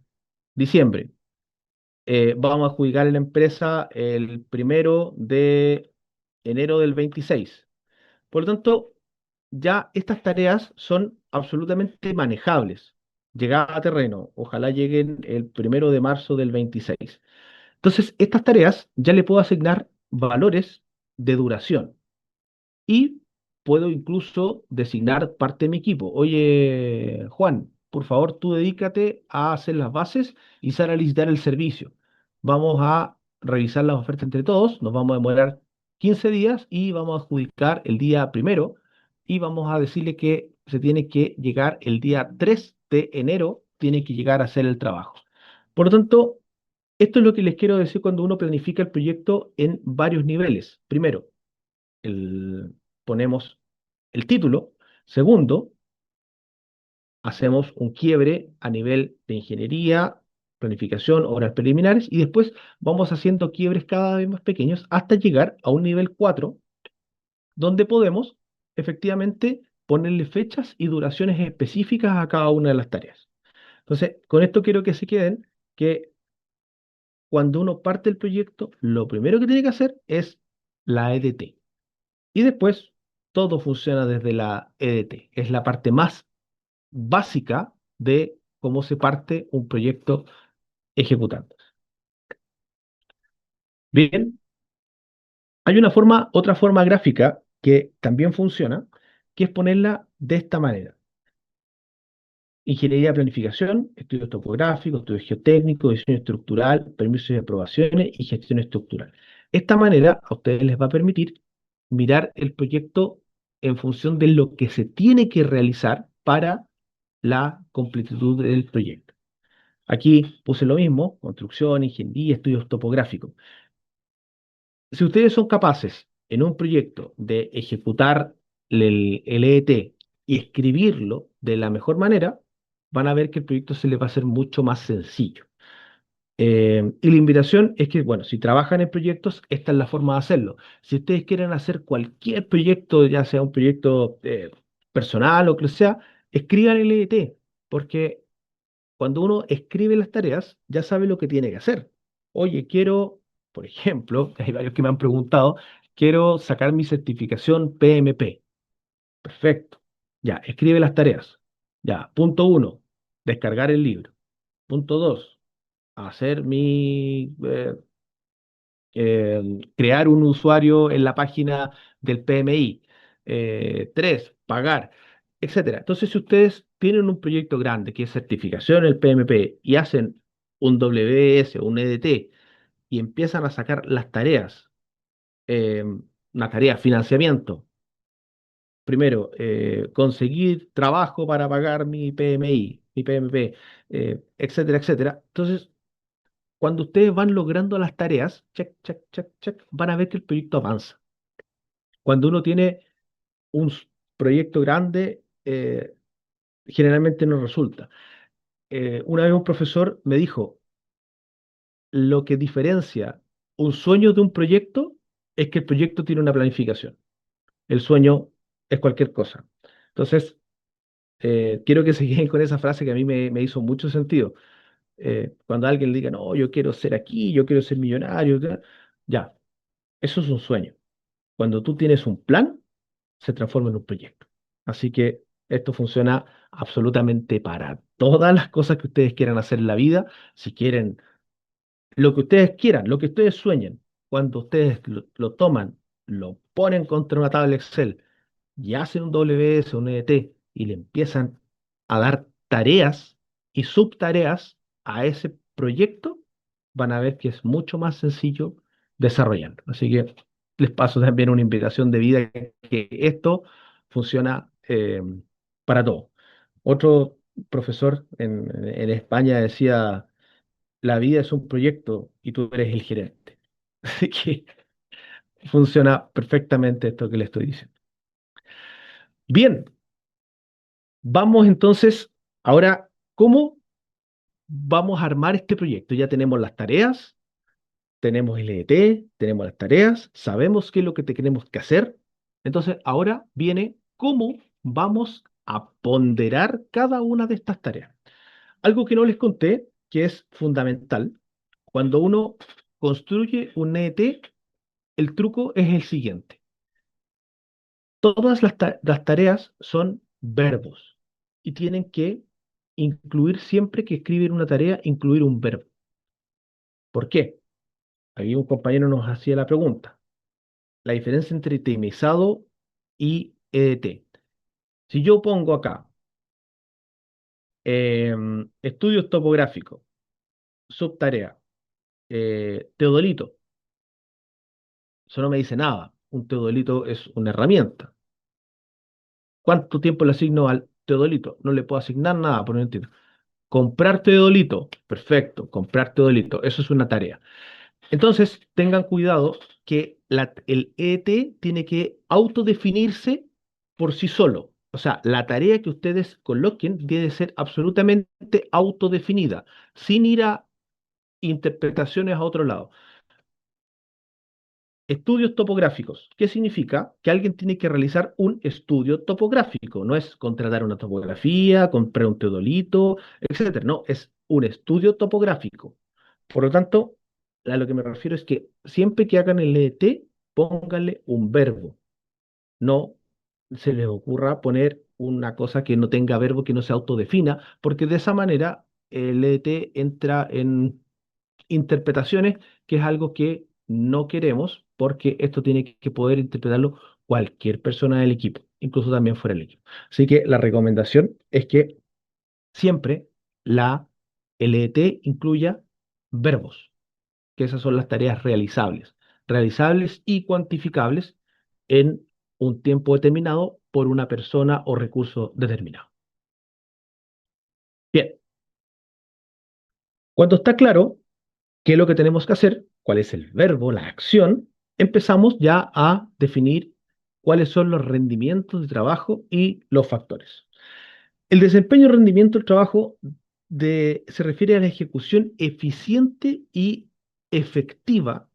diciembre. Vamos a adjudicar en la empresa el 1 de enero del 26. Por lo tanto, ya estas tareas son absolutamente manejables. Llegada a terreno, ojalá lleguen el 1 de marzo del 26. Entonces, estas tareas ya le puedo asignar valores de duración y puedo incluso designar parte de mi equipo. Oye, Juan, por favor, tú dedícate a hacer las bases y sal a licitar el servicio. Vamos a revisar las ofertas entre todos, nos vamos a demorar 15 días y vamos a adjudicar el día primero y vamos a decirle que se tiene que llegar el día 3 de enero, tiene que llegar a hacer el trabajo. Por lo tanto, esto es lo que les quiero decir cuando uno planifica el proyecto en varios niveles. Primero, ponemos el título. Segundo, hacemos un quiebre a nivel de ingeniería, planificación, obras preliminares, y después vamos haciendo quiebres cada vez más pequeños hasta llegar a un nivel 4 donde podemos efectivamente ponerle fechas y duraciones específicas a cada una de las tareas. Entonces, con esto quiero que se queden que cuando uno parte el proyecto, lo primero que tiene que hacer es la EDT. Y después todo funciona desde la EDT. Es la parte más básica de cómo se parte un proyecto ejecutando. Bien, hay otra forma gráfica que también funciona, que es ponerla de esta manera. Ingeniería de planificación, estudios topográficos, estudios geotécnicos, diseño estructural, permisos y aprobaciones y gestión estructural. Esta manera a ustedes les va a permitir mirar el proyecto en función de lo que se tiene que realizar para la completitud del proyecto. Aquí puse lo mismo, construcción, ingeniería, estudios topográficos. Si ustedes son capaces en un proyecto de ejecutar el EET y escribirlo de la mejor manera, van a ver que el proyecto se les va a hacer mucho más sencillo. Y la invitación es que, bueno, si trabajan en proyectos, esta es la forma de hacerlo. Si ustedes quieren hacer cualquier proyecto, ya sea un proyecto personal o que sea, escriban el EET, porque cuando uno escribe las tareas, ya sabe lo que tiene que hacer. Oye, quiero, por ejemplo, hay varios que me han preguntado, quiero sacar mi certificación PMP. Perfecto. Ya, escribe las tareas. Ya, punto uno, descargar el libro. Punto dos, hacer crear un usuario en la página del PMI. Tres, pagar, etcétera. Entonces, si ustedes tienen un proyecto grande que es certificación en el PMP y hacen un WS o un EDT y empiezan a sacar las tareas, eh, una tarea, financiamiento. Primero, conseguir trabajo para pagar mi PMI, mi PMP, etcétera, etcétera. Entonces, cuando ustedes van logrando las tareas, check, check, check, check, van a ver que el proyecto avanza. Cuando uno tiene un proyecto grande, generalmente no resulta. Una vez un profesor me dijo, lo que diferencia un sueño de un proyecto es que el proyecto tiene una planificación. El sueño es cualquier cosa. Entonces, quiero que se queden con esa frase que a mí me hizo mucho sentido. Cuando alguien le diga, no, yo quiero ser aquí, yo quiero ser millonario, ya, eso es un sueño. Cuando tú tienes un plan, se transforma en un proyecto. Así que esto funciona absolutamente para todas las cosas que ustedes quieran hacer en la vida. Si quieren lo que ustedes quieran, lo que ustedes sueñen, cuando ustedes lo toman, lo ponen contra una tabla Excel y hacen un WS, un EDT y le empiezan a dar tareas y subtareas a ese proyecto, van a ver que es mucho más sencillo desarrollarlo. Así que les paso también una invitación de vida que esto funciona para todo. Otro profesor en España decía, la vida es un proyecto y tú eres el gerente. Así que funciona perfectamente esto que le estoy diciendo. Bien, vamos entonces ahora, ¿cómo vamos a armar este proyecto? Ya tenemos las tareas, tenemos el ET, tenemos las tareas, sabemos qué es lo que tenemos que hacer. Entonces, ahora viene cómo vamos a ponderar cada una de estas tareas. Algo que no les conté, que es fundamental, cuando uno construye un ET, el truco es el siguiente. Todas las tareas son verbos y tienen que incluir siempre que escriben una tarea, incluir un verbo. ¿Por qué? Ahí un compañero nos hacía la pregunta. La diferencia entre itemizado y EDT. Si yo pongo acá estudios topográficos, subtarea, teodolito, eso no me dice nada. Un teodolito es una herramienta. ¿Cuánto tiempo le asigno al teodolito? No le puedo asignar nada, por no entiendo. Comprar teodolito, perfecto, comprar teodolito, eso es una tarea. Entonces, tengan cuidado que el ET tiene que autodefinirse por sí solo. O sea, la tarea que ustedes coloquen debe ser absolutamente autodefinida, sin ir a interpretaciones a otro lado. Estudios topográficos. ¿Qué significa? Que alguien tiene que realizar un estudio topográfico. No es contratar una topografía, comprar un teodolito, etcétera. No, es un estudio topográfico. Por lo tanto, a lo que me refiero es que siempre que hagan el ET, pónganle un verbo. No se les ocurra poner una cosa que no tenga verbo, que no se autodefina, porque de esa manera el ET entra en interpretaciones, que es algo que no queremos, porque esto tiene que poder interpretarlo cualquier persona del equipo, incluso también fuera del equipo. Así que la recomendación es que siempre la LET incluya verbos, que esas son las tareas realizables y cuantificables en un tiempo determinado por una persona o recurso determinado. Bien, cuando está claro qué es lo que tenemos que hacer, cuál es el verbo, la acción, empezamos ya a definir cuáles son los rendimientos de trabajo y los factores. El desempeño y rendimiento del trabajo se refiere a la ejecución eficiente y efectiva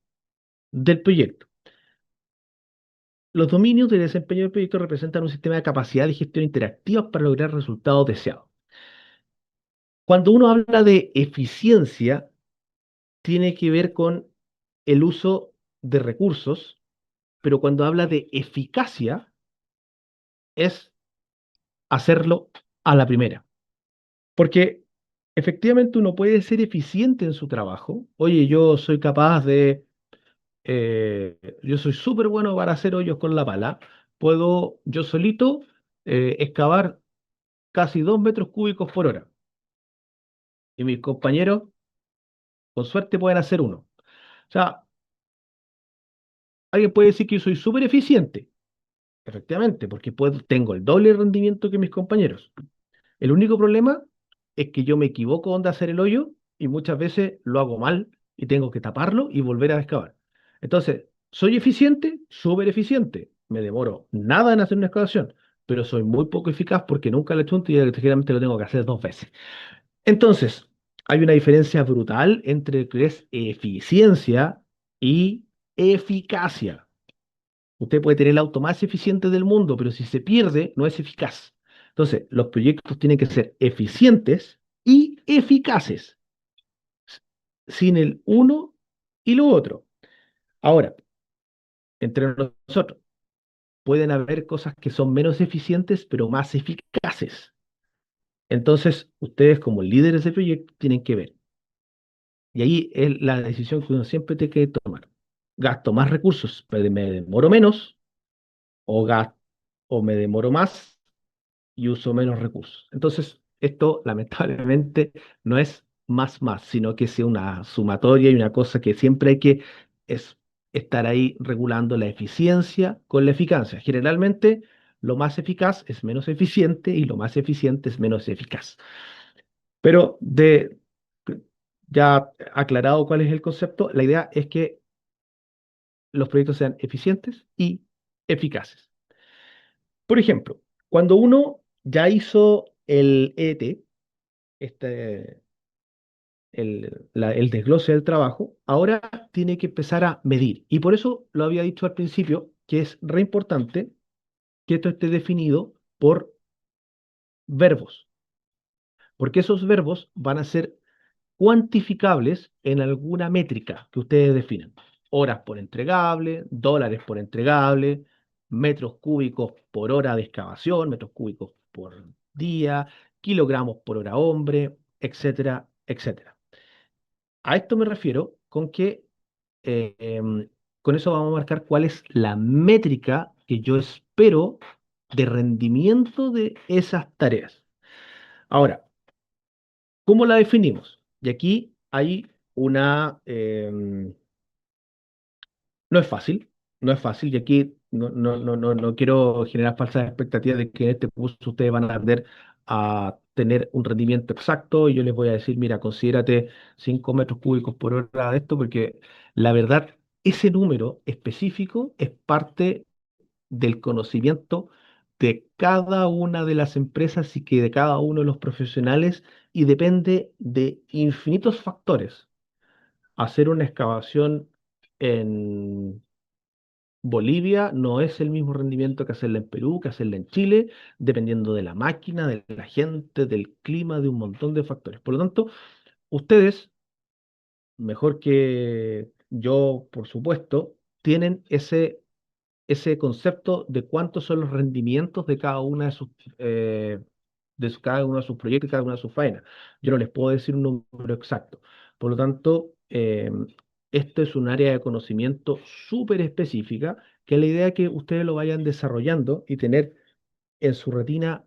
del proyecto. Los dominios de desempeño del proyecto representan un sistema de capacidad de gestión interactiva para lograr resultados deseados. Cuando uno habla de eficiencia, tiene que ver con el uso de recursos, pero cuando habla de eficacia, es hacerlo a la primera. Porque efectivamente uno puede ser eficiente en su trabajo. Oye, yo soy súper bueno para hacer hoyos con la pala. Puedo yo solito excavar casi 2 metros cúbicos por hora. Y mis compañeros, con suerte, pueden hacer uno. O sea, alguien puede decir que yo soy súper eficiente. Efectivamente, porque tengo el doble rendimiento que mis compañeros. El único problema es que yo me equivoco dónde hacer el hoyo y muchas veces lo hago mal y tengo que taparlo y volver a excavar. Entonces, ¿soy eficiente? Súper eficiente. Me demoro nada en hacer una excavación, pero soy muy poco eficaz porque nunca lo he hecho y generalmente lo tengo que hacer 2 veces. Entonces, hay una diferencia brutal entre lo que es eficiencia y eficacia. Usted puede tener el auto más eficiente del mundo, pero si se pierde, no es eficaz. Entonces, los proyectos tienen que ser eficientes y eficaces, sin el uno y lo otro. Ahora, entre nosotros, pueden haber cosas que son menos eficientes, pero más eficaces. Entonces, ustedes como líderes de proyecto tienen que ver. Y ahí es la decisión que uno siempre tiene que tomar. ¿Gasto más recursos, pero me demoro menos? ¿O, o me demoro más y uso menos recursos? Entonces, esto lamentablemente no es más, sino que es una sumatoria y una cosa que siempre hay que es, estar ahí regulando la eficiencia con la eficacia. Generalmente, lo más eficaz es menos eficiente y lo más eficiente es menos eficaz. Pero ya aclarado cuál es el concepto, la idea es que los proyectos sean eficientes y eficaces. Por ejemplo, cuando uno ya hizo el ET, este, el desglose del trabajo, ahora tiene que empezar a medir. Y por eso lo había dicho al principio, que es re importante que esto esté definido por verbos, porque esos verbos van a ser cuantificables en alguna métrica que ustedes definan. Horas por entregable, dólares por entregable, metros cúbicos por hora de excavación, metros cúbicos por día, kilogramos por hora hombre, etcétera, etcétera. A esto me refiero con que con eso vamos a marcar cuál es la métrica que yo espero de rendimiento de esas tareas. Ahora, ¿cómo la definimos? Y aquí hay no es fácil, no es fácil, y aquí no quiero generar falsas expectativas de que en este curso ustedes van a aprender a tener un rendimiento exacto, y yo les voy a decir, mira, considérate 5 metros cúbicos por hora de esto, porque la verdad, ese número específico es parte del conocimiento de cada una de las empresas y que de cada uno de los profesionales y depende de infinitos factores. hacer una excavación en Bolivia no es el mismo rendimiento que hacerla en Perú, que hacerla en Chile, dependiendo de la máquina, de la gente, del clima, de un montón de factores. Por lo tanto, ustedes, mejor que yo, por supuesto, tienen ese concepto de cuántos son los rendimientos de cada una cada uno de sus proyectos y cada una de sus faenas. Yo no les puedo decir un número exacto. Por lo tanto, esto es un área de conocimiento súper específica que la idea es que ustedes lo vayan desarrollando y tener en su retina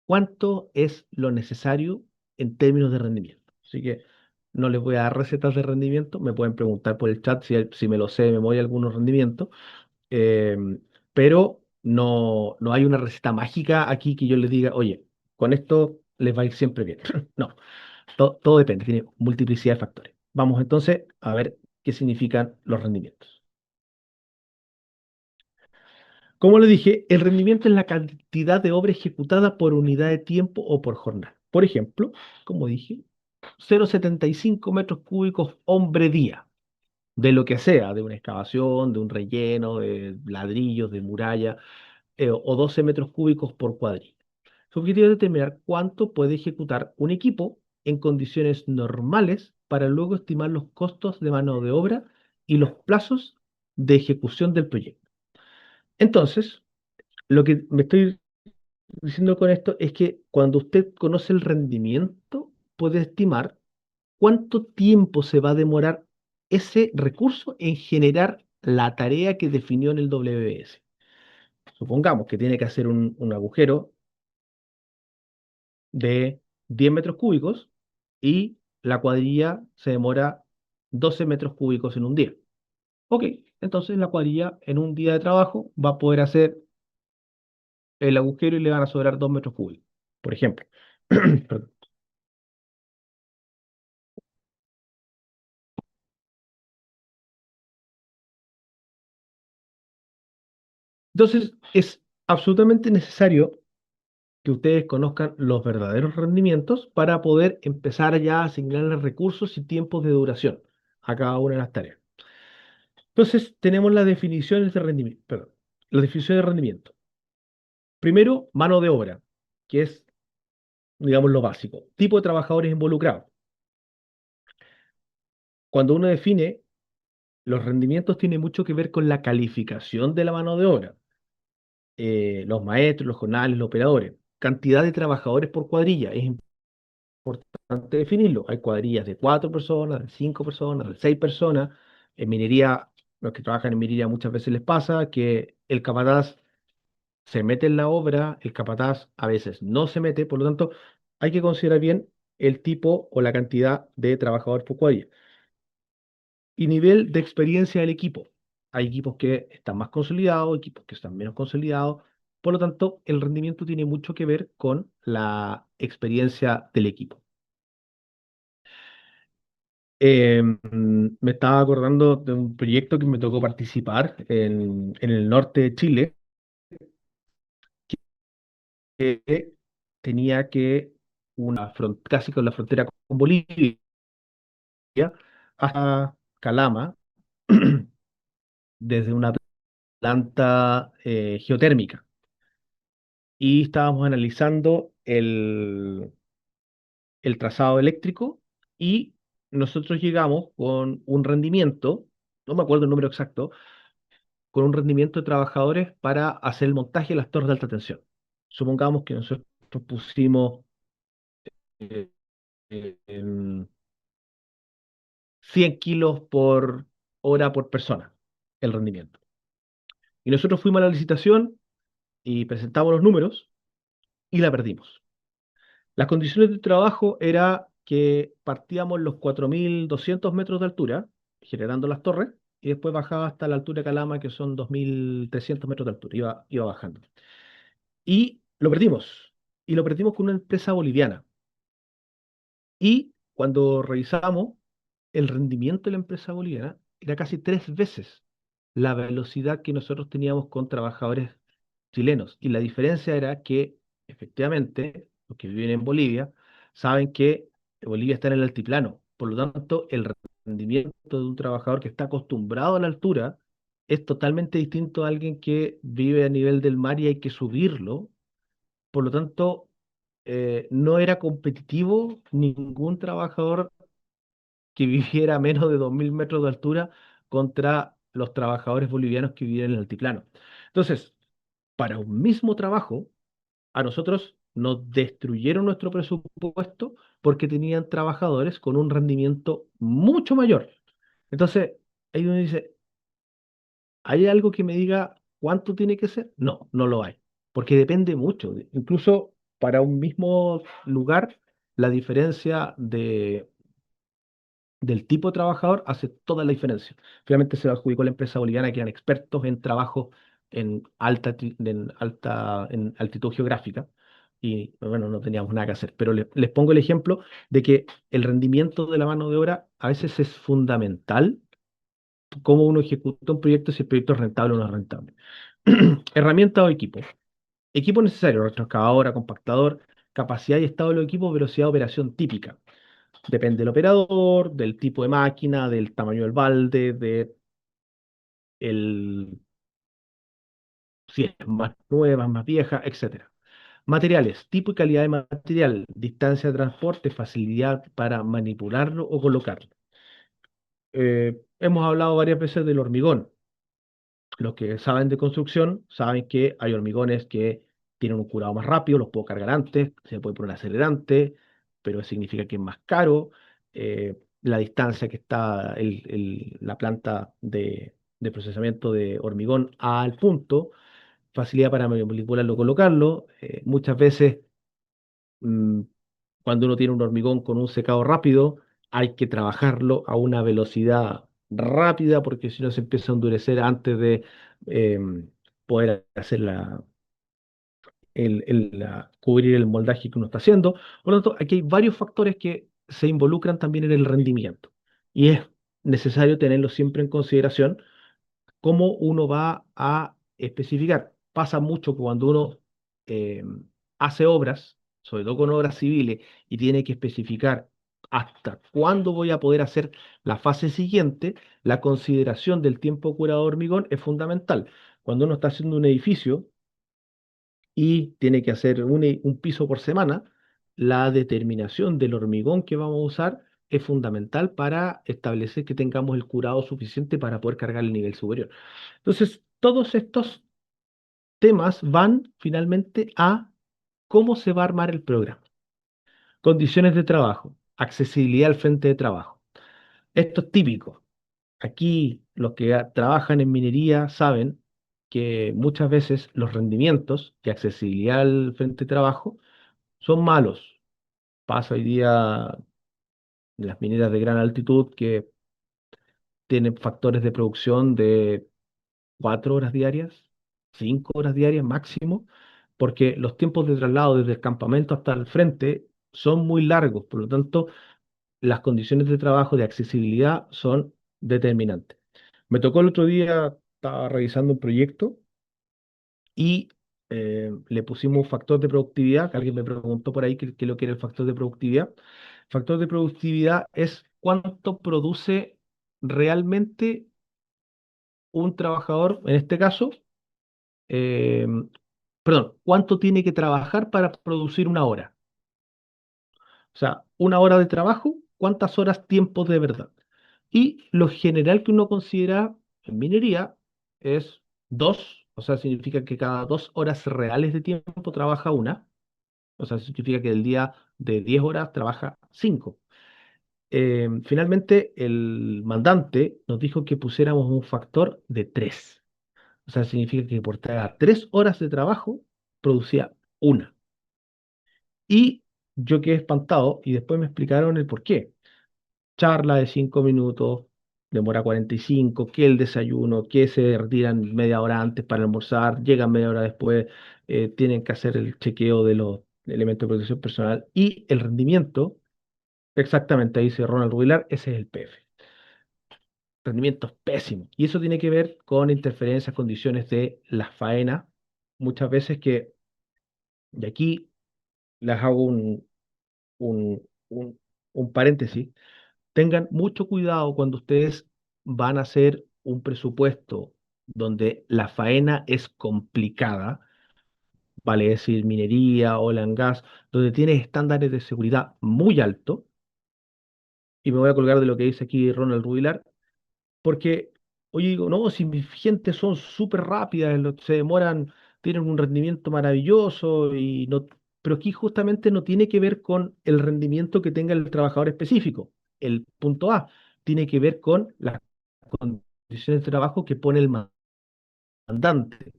cuánto es lo necesario en términos de rendimiento. Así que no les voy a dar recetas de rendimiento, me pueden preguntar por el chat si me lo sé de memoria algunos rendimientos, pero no hay una receta mágica aquí que yo les diga, oye, con esto les va a ir siempre bien. No, todo depende, tiene multiplicidad de factores. Vamos entonces a ver qué significan los rendimientos. Como le dije, el rendimiento es la cantidad de obra ejecutada por unidad de tiempo o por jornada. Por ejemplo, como dije, 0,75 metros cúbicos hombre día, de lo que sea, de una excavación, de un relleno, de ladrillos, de muralla, o 12 metros cúbicos por cuadrilla. Su objetivo es determinar cuánto puede ejecutar un equipo en condiciones normales para luego estimar los costos de mano de obra y los plazos de ejecución del proyecto. Entonces, lo que me estoy diciendo con esto es que cuando usted conoce el rendimiento, puede estimar cuánto tiempo se va a demorar ese recurso en generar la tarea que definió en el WS. Supongamos que tiene que hacer un agujero de 10 metros cúbicos y la cuadrilla se demora 12 metros cúbicos en un día. Ok, entonces la cuadrilla en un día de trabajo va a poder hacer el agujero y le van a sobrar 2 metros cúbicos, por ejemplo. Perdón. Entonces es absolutamente necesario que ustedes conozcan los verdaderos rendimientos para poder empezar ya a asignarle recursos y tiempos de duración a cada una de las tareas. Entonces tenemos las definiciones de rendimiento, perdón, las definiciones de rendimiento. Primero, mano de obra, que es, digamos, lo básico. Tipo de trabajadores involucrados. Cuando uno define los rendimientos, tiene mucho que ver con la calificación de la mano de obra. Los maestros, los jornales, los operadores. Cantidad de trabajadores por cuadrilla. Es importante definirlo. Hay cuadrillas de 4 personas, de 5 personas, de 6 personas. En minería, los que trabajan en minería muchas veces les pasa que el capataz se mete en la obra, el capataz a veces no se mete, por lo tanto, hay que considerar bien el tipo o la cantidad de trabajadores por cuadrilla. Y nivel de experiencia del equipo. Hay equipos que están más consolidados, equipos que están menos consolidados. Por lo tanto, el rendimiento tiene mucho que ver con la experiencia del equipo. Me estaba acordando de un proyecto que me tocó participar en el norte de Chile, que tenía que casi con la frontera con Bolivia, hasta Calama, desde una planta geotérmica. Y estábamos analizando el trazado eléctrico y nosotros llegamos con un rendimiento, no me acuerdo el número exacto, con un rendimiento de trabajadores para hacer el montaje de las torres de alta tensión. Supongamos que nosotros pusimos eh, en 100 kilos por hora por persona el rendimiento. Y nosotros fuimos a la licitación y presentamos los números y la perdimos. Las condiciones de trabajo era que partíamos los 4.200 metros de altura, generando las torres, y después bajaba hasta la altura de Calama, que son 2.300 metros de altura, iba bajando. Y lo perdimos, y lo perdimos con una empresa boliviana. Y cuando revisamos, el rendimiento de la empresa boliviana era casi 3 veces la velocidad que nosotros teníamos con trabajadores chilenos. Y la diferencia era que, efectivamente, los que viven en Bolivia saben que Bolivia está en el altiplano. Por lo tanto, el rendimiento de un trabajador que está acostumbrado a la altura es totalmente distinto a alguien que vive a nivel del mar y hay que subirlo. Por lo tanto, no era competitivo ningún trabajador que viviera a menos de 2.000 metros de altura contra los trabajadores bolivianos que vivían en el altiplano. Entonces, para un mismo trabajo, a nosotros nos destruyeron nuestro presupuesto porque tenían trabajadores con un rendimiento mucho mayor. Entonces, ahí uno dice, ¿hay algo que me diga cuánto tiene que ser? No, no lo hay, porque depende mucho. Incluso para un mismo lugar, la diferencia del tipo de trabajador hace toda la diferencia. Finalmente se lo adjudicó la empresa boliviana, que eran expertos en trabajo en altitud geográfica. Y bueno, no teníamos nada que hacer. Pero les pongo el ejemplo de que el rendimiento de la mano de obra a veces es fundamental cómo uno ejecuta un proyecto, si el proyecto es rentable o no es rentable. Herramienta o equipo. Equipo necesario, retroexcavadora, compactador, capacidad y estado de los equipos, velocidad de operación típica. Depende del operador, del tipo de máquina, del tamaño del balde, de el, si es más nueva, más vieja, etcétera. Materiales, tipo y calidad de material, distancia de transporte, facilidad para manipularlo o colocarlo. Hemos hablado varias veces del hormigón. Los que saben de construcción saben que hay hormigones que tienen un curado más rápido, los puedo cargar antes, se puede poner acelerante, pero eso significa que es más caro. La distancia que está la planta de procesamiento de hormigón al punto, facilidad para manipularlo, colocarlo. Muchas veces mm, cuando uno tiene un hormigón con un secado rápido, hay que trabajarlo a una velocidad rápida porque si no se empieza a endurecer antes de poder hacer cubrir el moldaje que uno está haciendo. Por lo tanto, aquí hay varios factores que se involucran también en el rendimiento y es necesario tenerlo siempre en consideración cómo uno va a especificar. Pasa mucho que cuando uno eh, hace obras, sobre todo con obras civiles, y tiene que especificar hasta cuándo voy a poder hacer la fase siguiente, la consideración del tiempo curado de hormigón es fundamental. Cuando uno está haciendo un edificio y tiene que hacer un piso por semana, la determinación del hormigón que vamos a usar es fundamental para establecer que tengamos el curado suficiente para poder cargar el nivel superior. Entonces, todos estos temas van finalmente a cómo se va a armar el programa. Condiciones de trabajo, accesibilidad al frente de trabajo. Esto es típico. Aquí los que trabajan en minería saben que muchas veces los rendimientos y accesibilidad al frente de trabajo son malos. Pasa hoy día en las mineras de gran altitud que tienen factores de producción de 4 horas diarias, 5 horas diarias máximo, porque los tiempos de traslado desde el campamento hasta el frente son muy largos, por lo tanto, las condiciones de trabajo, de accesibilidad son determinantes. Me tocó el otro día, estaba revisando un proyecto y le pusimos un factor de productividad, que alguien me preguntó por ahí qué es lo que era el factor de productividad. Factor de productividad es cuánto produce realmente un trabajador, en este caso, eh, perdón, cuánto tiene que trabajar para producir una hora. O sea, una hora de trabajo, cuántas horas tiempo de verdad. Y lo general que uno considera en minería es dos, o sea, significa que cada 2 horas reales de tiempo trabaja una, o sea, significa que el día de 10 horas trabaja 5. Finalmente, el mandante nos dijo que pusiéramos un factor de 3. O sea, significa que por cada 3 horas de trabajo producía una. Y yo quedé espantado y después me explicaron el por qué. Charla de 5 minutos, demora 45, que el desayuno, que se retiran media hora antes para almorzar, llegan media hora después, tienen que hacer el chequeo de los elementos de protección personal y el rendimiento, exactamente, ahí dice Ronald Rubilar, ese es el PF. Rendimiento es pésimo. Y eso tiene que ver con interferencias, condiciones de la faena, muchas veces que, de aquí les hago un, un paréntesis. tengan mucho cuidado cuando ustedes van a hacer un presupuesto donde la faena es complicada, vale decir minería, oil and gas, donde tienes estándares de seguridad muy altos, y me voy a colgar de lo que dice aquí Ronald Rubilar, porque, oye, digo, no, si mis gentes son súper rápidas, se demoran, tienen un rendimiento maravilloso, y no, pero aquí justamente no tiene que ver con el rendimiento que tenga el trabajador específico. El punto A tiene que ver con las condiciones de trabajo que pone el mandante.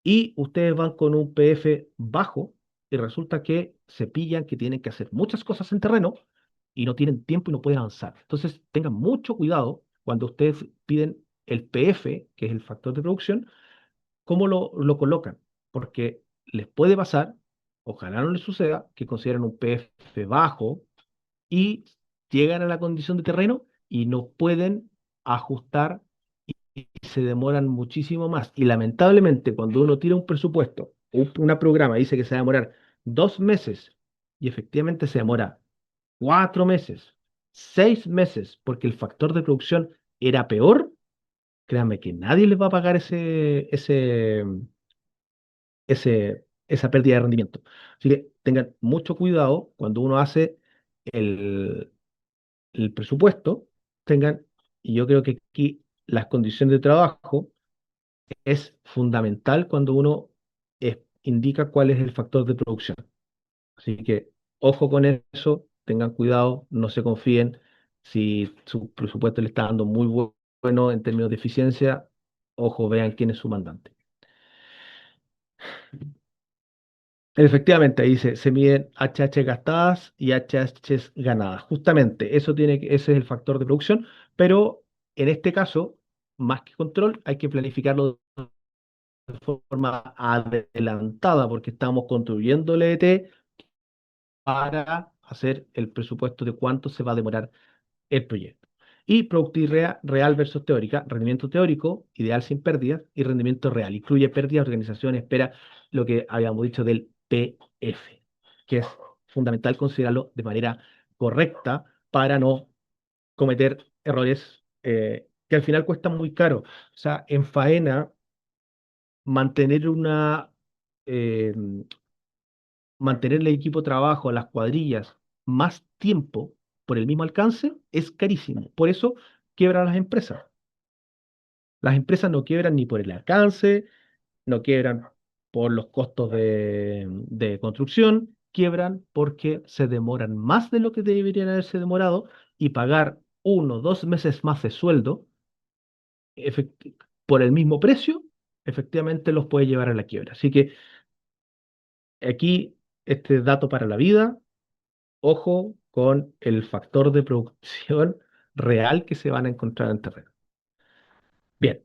Y ustedes van con un PF bajo y resulta que se pillan que tienen que hacer muchas cosas en terreno y no tienen tiempo y no pueden avanzar. Entonces, tengan mucho cuidado cuando ustedes piden el PF, que es el factor de producción, cómo lo colocan, porque les puede pasar, ojalá no les suceda, que consideran un PF bajo y llegan a la condición de terreno y no pueden ajustar y se demoran muchísimo más. Y lamentablemente, cuando uno tira un presupuesto, una programa dice que se va a demorar 2 meses y efectivamente se demora 4 meses, 6 meses, porque el factor de producción era peor, créanme que nadie les va a pagar esa pérdida de rendimiento. Así que tengan mucho cuidado cuando uno hace el, el presupuesto, tengan, y yo creo que aquí las condiciones de trabajo es fundamental cuando uno indica cuál es el factor de producción. Así que ojo con eso, tengan cuidado, no se confíen. Si su presupuesto le está dando muy bueno en términos de eficiencia, ojo, vean quién es su mandante. Efectivamente, ahí dice, se miden HH gastadas y HH ganadas. Justamente, ese es el factor de producción, pero en este caso, más que control, hay que planificarlo de forma adelantada porque estamos construyendo el ET para hacer el presupuesto de cuánto se va a demorar el proyecto. Y productividad real versus teórica, rendimiento teórico, ideal sin pérdidas, y rendimiento real. Incluye pérdidas, organización, espera, lo que habíamos dicho del PF, que es fundamental considerarlo de manera correcta para no cometer errores que al final cuestan muy caro. O sea, en faena, mantener eh, mantener el equipo de trabajo, las cuadrillas, más tiempo por el mismo alcance es carísimo. Por eso quiebran las empresas. Las empresas no quiebran ni por el alcance, no quiebran por los costos de construcción, quiebran porque se demoran más de lo que deberían haberse demorado, y pagar 1 o 2 meses más de sueldo por el mismo precio, efectivamente los puede llevar a la quiebra. Así que aquí este dato para la vida. Ojo con el factor de producción real que se van a encontrar en terreno. Bien,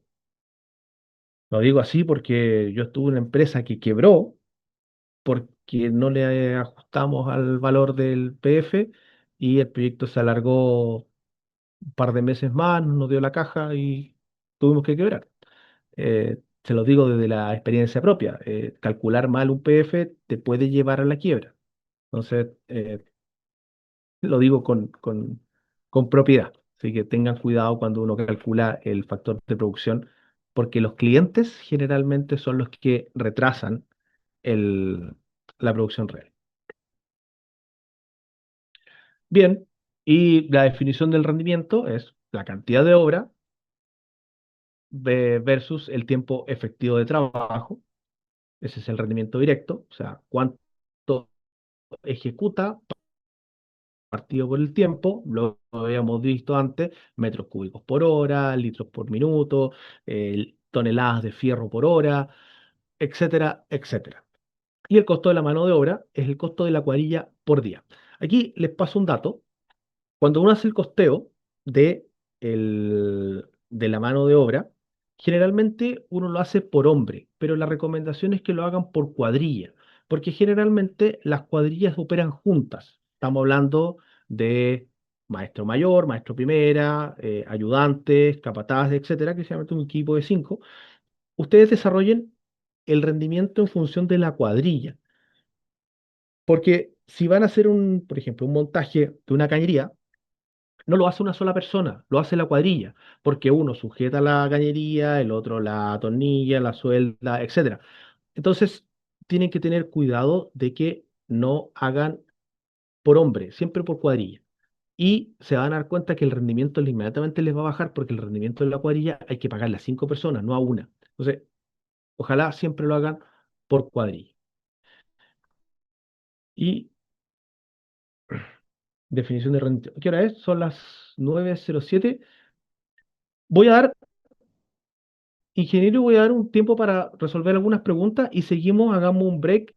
lo digo así porque yo estuve en una empresa que quebró porque no le ajustamos al valor del PF y el proyecto se alargó un par de meses más, no nos dio la caja y tuvimos que quebrar. Se lo digo desde la experiencia propia. Calcular mal un PF te puede llevar a la quiebra. Entonces, lo digo con propiedad. Así que tengan cuidado cuando uno calcula el factor de producción, porque los clientes generalmente son los que retrasan el- la producción real. Bien, y la definición del rendimiento es la cantidad de obra versus el tiempo efectivo de trabajo. Ese es el rendimiento directo, o sea, cuánto ejecuta partido por el tiempo, lo habíamos visto antes, metros cúbicos por hora, litros por minuto, toneladas de fierro por hora, etcétera, etcétera. Y el costo de la mano de obra es el costo de la cuadrilla por día. Aquí les paso un dato. Cuando uno hace el costeo de la mano de obra, generalmente uno lo hace por hombre, pero la recomendación es que lo hagan por cuadrilla, porque generalmente las cuadrillas operan juntas. Estamos hablando de maestro mayor, maestro primera, ayudantes, capataces, etcétera, que se llama un equipo de 5. Ustedes desarrollen el rendimiento en función de la cuadrilla, porque si van a hacer por ejemplo, un montaje de una cañería, no lo hace una sola persona, lo hace la cuadrilla, porque uno sujeta la cañería, el otro la atornilla, la suelda, etcétera. Entonces, tienen que tener cuidado de que no hagan por hombre, siempre por cuadrilla. Y se van a dar cuenta que el rendimiento inmediatamente les va a bajar porque el rendimiento de la cuadrilla hay que pagarle a 5 personas, no a una. Entonces, ojalá siempre lo hagan por cuadrilla. Y definición de rendimiento. ¿Qué hora es? Son las 9:07. Voy a dar, ingeniero, voy a dar un tiempo para resolver algunas preguntas y seguimos, hagamos un break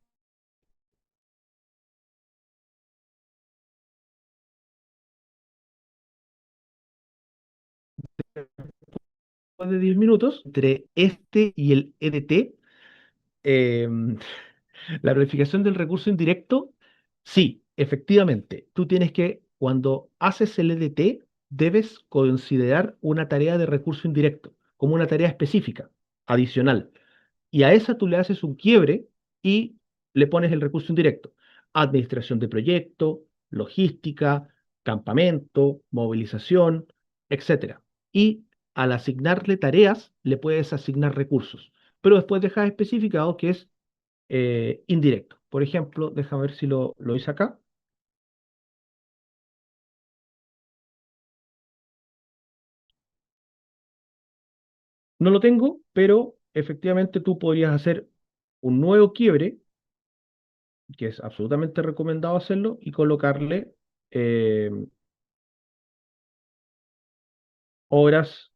de 10 minutos entre este y el EDT. Em, la planificación del recurso indirecto, sí, efectivamente, tú tienes que, cuando haces el EDT, debes considerar una tarea de recurso indirecto como una tarea específica, adicional. Y a esa tú le haces un quiebre y le pones el recurso indirecto. Administración de proyecto, logística, campamento, movilización, etcétera. Y al asignarle tareas, le puedes asignar recursos. Pero después dejas especificado que es indirecto. Por ejemplo, déjame ver si lo hice acá. No lo tengo, pero efectivamente tú podrías hacer un nuevo quiebre, que es absolutamente recomendado hacerlo, y colocarle eh, horas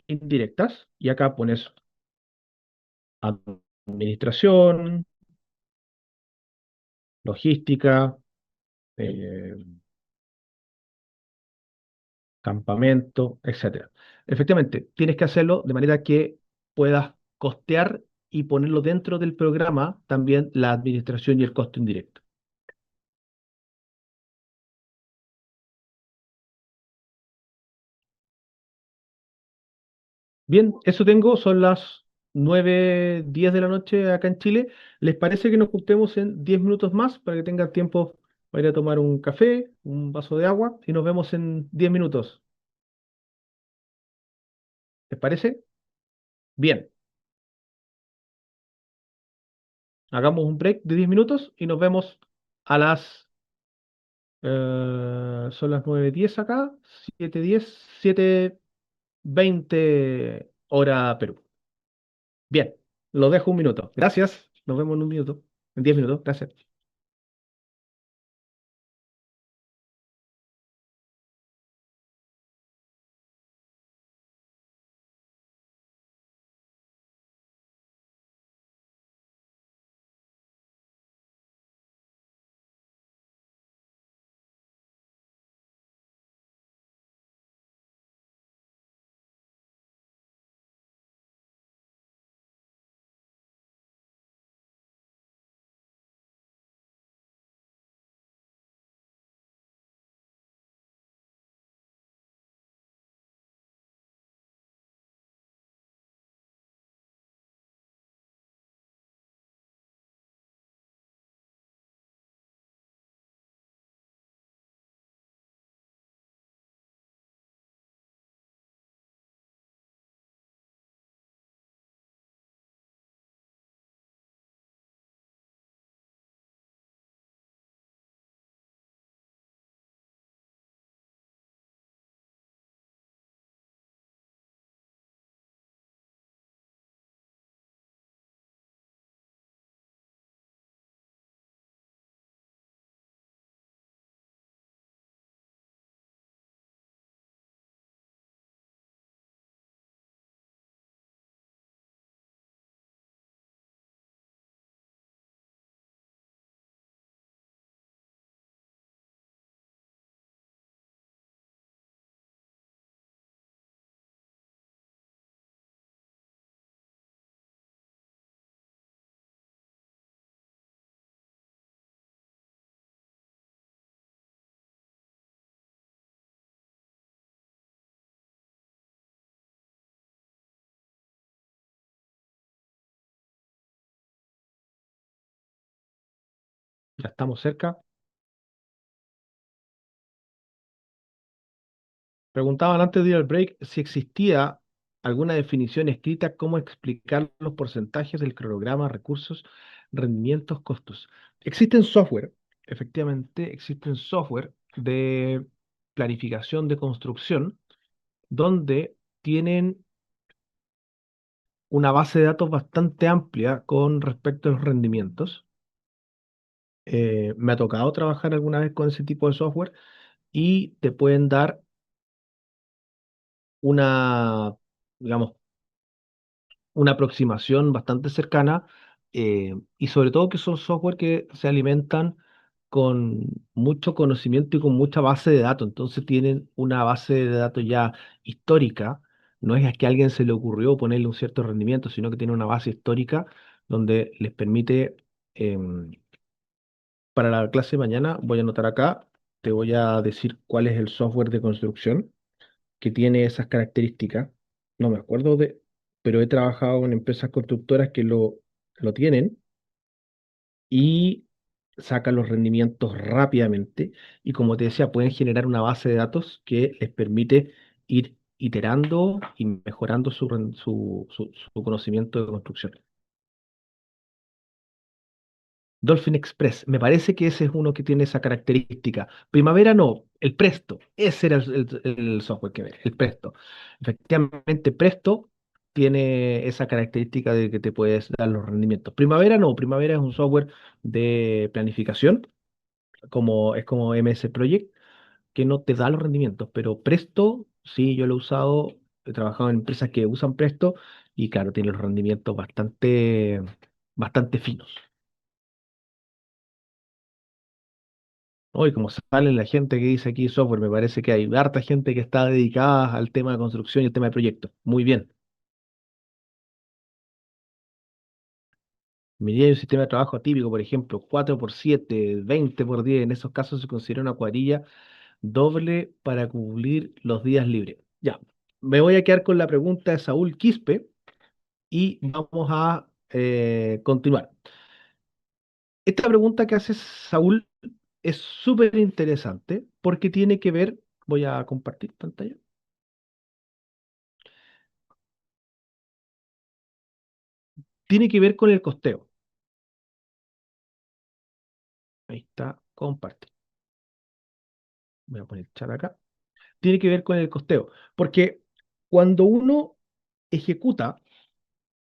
indirectas. Y acá pones administración, logística, eh, campamento, etcétera. Efectivamente, tienes que hacerlo de manera que puedas costear y ponerlo dentro del programa también la administración y el costo indirecto. Bien, eso tengo, son las 9:10 de la noche acá en Chile. ¿Les parece que nos juntemos en 10 minutos más para que tengan tiempo para ir a tomar un café, un vaso de agua y nos vemos en 10 minutos? ¿Les parece? Bien, hagamos un break de 10 minutos y nos vemos a las son las 9:10 acá, 7:10, 7:20 hora Perú. Bien, lo dejo un minuto. Gracias. Nos vemos en un minuto, en 10 minutos. Gracias. Ya estamos cerca. Preguntaban antes de ir al break si existía alguna definición escrita, cómo explicar los porcentajes del cronograma, recursos, rendimientos, costos. Existen software, efectivamente, existen software de planificación de construcción donde tienen una base de datos bastante amplia con respecto a los rendimientos. Me ha tocado trabajar alguna vez con ese tipo de software y te pueden dar una, digamos, una aproximación bastante cercana, y sobre todo que son software que se alimentan con mucho conocimiento y con mucha base de datos. Entonces tienen una base de datos ya histórica. No es que a alguien se le ocurrió ponerle un cierto rendimiento, sino que tiene una base histórica donde les permite, em, para la clase de mañana, voy a anotar acá, te voy a decir cuál es el software de construcción que tiene esas características. No me acuerdo pero he trabajado en empresas constructoras que lo tienen y sacan los rendimientos rápidamente. Y como te decía, pueden generar una base de datos que les permite ir iterando y mejorando su conocimiento de construcción. Dolphin Express, me parece que ese es uno que tiene esa característica. Primavera no, el Presto, ese era el software que ver, el Presto. Efectivamente, Presto tiene esa característica de que te puedes dar los rendimientos. Primavera no, Primavera es un software de planificación, es como MS Project, que no te da los rendimientos, pero Presto, sí, yo lo he usado, he trabajado en empresas que usan Presto y claro, tiene los rendimientos bastante finos. Hoy, como sale la gente que dice aquí software, me parece que hay harta gente que está dedicada al tema de construcción y el tema de proyectos. Muy bien. Miría un sistema de trabajo atípico, por ejemplo, 4 por 7, 20 por 10. En esos casos se considera una cuadrilla doble para cubrir los días libres. Ya, me voy a quedar con la pregunta de Saúl Quispe y vamos a continuar. Esta pregunta que hace Saúl es súper interesante porque tiene que ver, voy a compartir pantalla, tiene que ver con el costeo. Ahí está, comparte. Voy a poner chat acá. Tiene que ver con el costeo. Porque cuando uno ejecuta,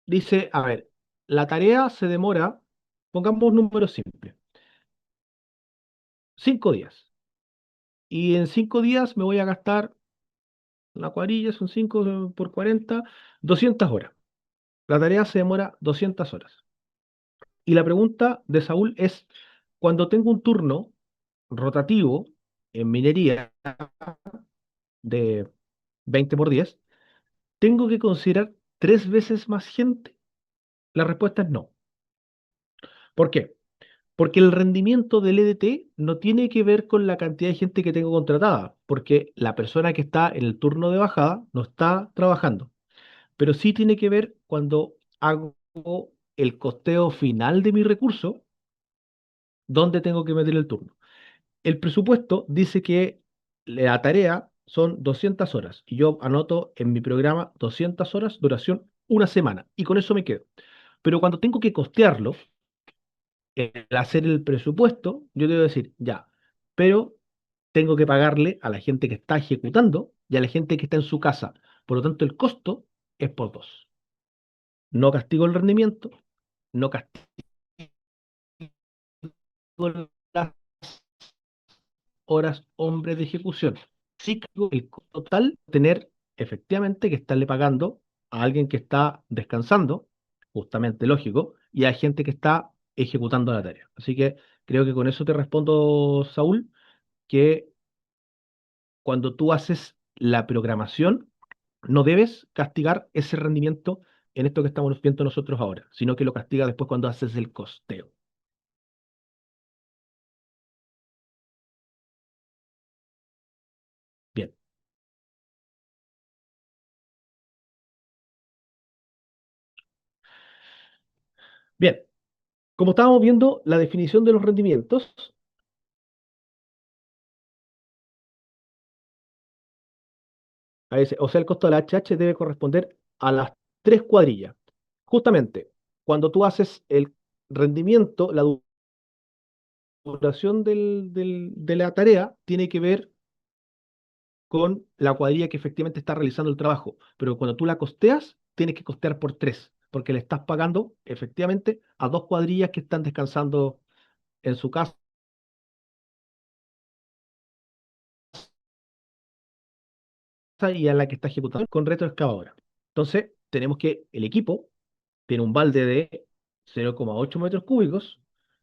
dice, a ver, la tarea se demora, pongamos números simples, 5 días. Y en 5 días me voy a gastar una cuadrilla, son 5 por 40, 200 horas. La tarea se demora 200 horas. Y la pregunta de Saúl es, cuando tengo un turno rotativo en minería de 20 por 10, ¿tengo que considerar 3 veces más gente? La respuesta es no. ¿Por qué? Porque el rendimiento del EDT no tiene que ver con la cantidad de gente que tengo contratada, porque la persona que está en el turno de bajada no está trabajando, pero sí tiene que ver cuando hago el costeo final de mi recurso, dónde tengo que meter el turno. El presupuesto dice que la tarea son 200 horas y yo anoto en mi programa 200 horas, duración una semana, y con eso me quedo. Pero cuando tengo que costearlo, el hacer el presupuesto, yo debo decir, ya, pero tengo que pagarle a la gente que está ejecutando y a la gente que está en su casa. Por lo tanto, el costo es por dos. No castigo el rendimiento, no castigo las horas hombre de ejecución. Sí castigo el costo total, tener efectivamente que estarle pagando a alguien que está descansando, justamente lógico, y a gente que está ejecutando la tarea. Así que creo que con eso te respondo, Saúl, que cuando tú haces la programación, no debes castigar ese rendimiento en esto que estamos viendo nosotros ahora, sino que lo castiga después cuando haces el costeo. Bien, bien. Como estábamos viendo, la definición de los rendimientos, o sea, el costo de la HH debe corresponder a las tres cuadrillas. Justamente, cuando tú haces el rendimiento, la duración de la tarea tiene que ver con la cuadrilla que efectivamente está realizando el trabajo. Pero cuando tú la costeas, tienes que costear por tres, porque le estás pagando efectivamente a dos cuadrillas que están descansando en su casa y a la que está ejecutando con retroexcavadora. Entonces, tenemos que el equipo tiene un balde de 0,8 metros cúbicos,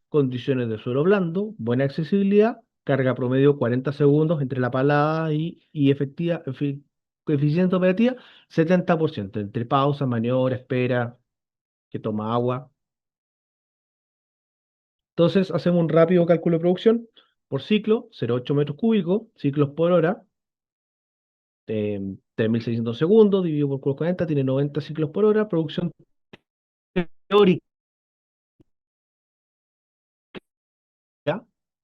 condiciones de suelo blando, buena accesibilidad, carga promedio 40 segundos entre la palada y coeficiente operativa 70%, entre pausa, maniobra, espera, que toma agua. Entonces, hacemos un rápido cálculo de producción por ciclo, 0,8 metros cúbicos, ciclos por hora, 3.600 segundos, dividido por 40, tiene 90 ciclos por hora, producción teórica,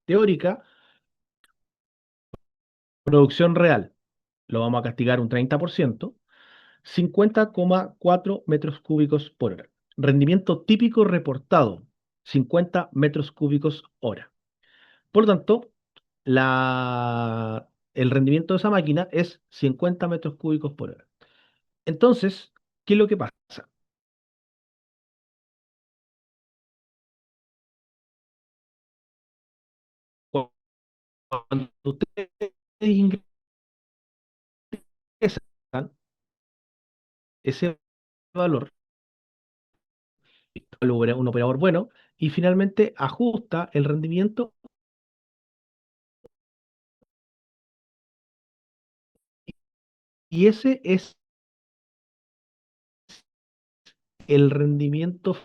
teórica, producción real. Lo vamos a castigar un 30%, 50,4 metros cúbicos por hora. Rendimiento típico reportado, 50 metros cúbicos hora. Por lo tanto, el rendimiento de esa máquina es 50 metros cúbicos por hora. Entonces, ¿qué es lo que pasa? Cuando ustedes ingresan ese valor, un operador bueno, y finalmente ajusta el rendimiento, y ese es el rendimiento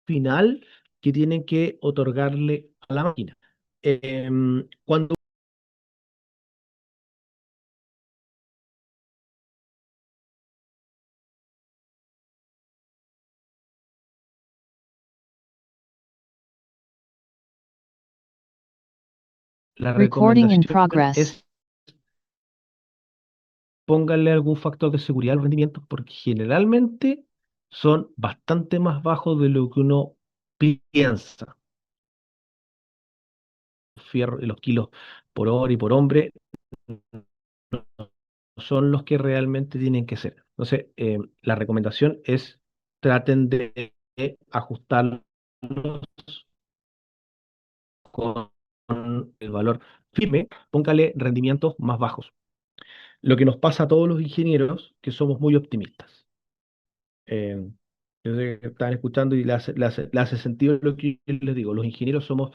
final que tienen que otorgarle a la máquina. Cuando la Recording in recomendación progress. es pónganle algún factor de seguridad al rendimiento, porque generalmente son bastante más bajos de lo que uno piensa. Fierro y los kilos por hora y por hombre no son los que realmente tienen que ser. Entonces, la recomendación es traten de ajustarlos con el valor firme, póngale rendimientos más bajos. Lo que nos pasa a todos los ingenieros que somos muy optimistas. Eh, yo sé que están escuchando y le hace sentido lo que yo les digo. Los ingenieros somos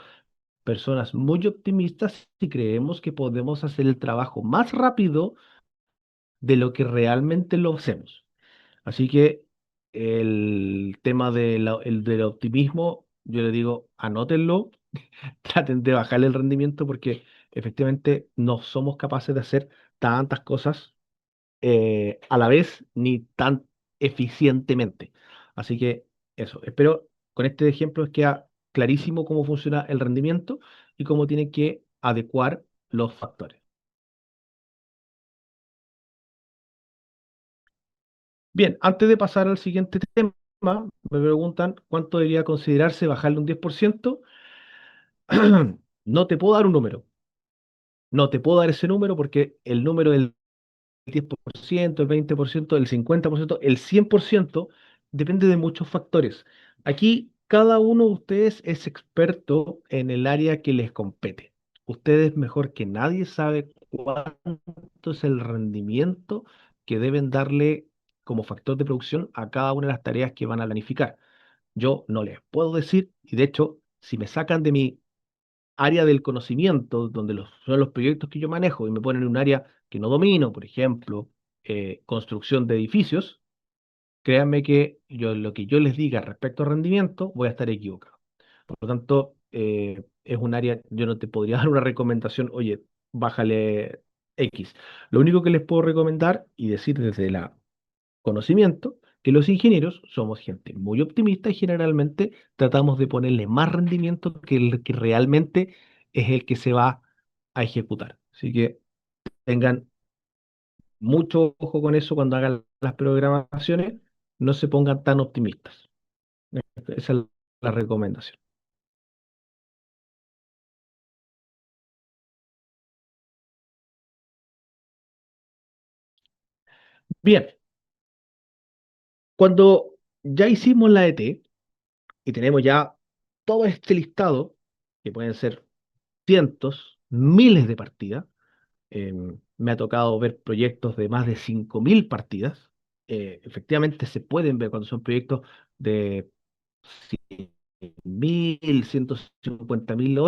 personas muy optimistas y creemos que podemos hacer el trabajo más rápido de lo que realmente lo hacemos. Así que el tema del optimismo, yo le digo, anótenlo, traten de bajarle el rendimiento porque efectivamente no somos capaces de hacer tantas cosas a la vez ni tan eficientemente. Así que eso, espero con este ejemplo queda clarísimo cómo funciona el rendimiento y cómo tiene que adecuar los factores. Bien, antes de pasar al siguiente tema, me preguntan cuánto debería considerarse bajarle un 10%. No te puedo dar un número, no te puedo dar ese número porque el número del 10%, el 20%, el 50%, el 100% depende de muchos factores. Aquí cada uno de ustedes es experto en el área que les compete. Ustedes mejor que nadie sabe cuánto es el rendimiento que deben darle como factor de producción a cada una de las tareas que van a planificar. Yo no les puedo decir, y de hecho, si me sacan de mi área del conocimiento, donde son los proyectos que yo manejo, y me ponen en un área que no domino, por ejemplo, construcción de edificios, créanme que lo que yo les diga respecto a rendimiento, voy a estar equivocado. Por lo tanto, es un área, yo no te podría dar una recomendación, oye, bájale X. Lo único que les puedo recomendar y decir desde el conocimiento que los ingenieros somos gente muy optimista y generalmente tratamos de ponerle más rendimiento que el que realmente es el que se va a ejecutar. Así que tengan mucho ojo con eso cuando hagan las programaciones, no se pongan tan optimistas. Esa es la recomendación. Bien, cuando ya hicimos la ET y tenemos ya todo este listado, que pueden ser cientos, miles de partidas, me ha tocado ver proyectos de más de 5.000 partidas. Efectivamente se pueden ver cuando son proyectos de 100.000, 150.000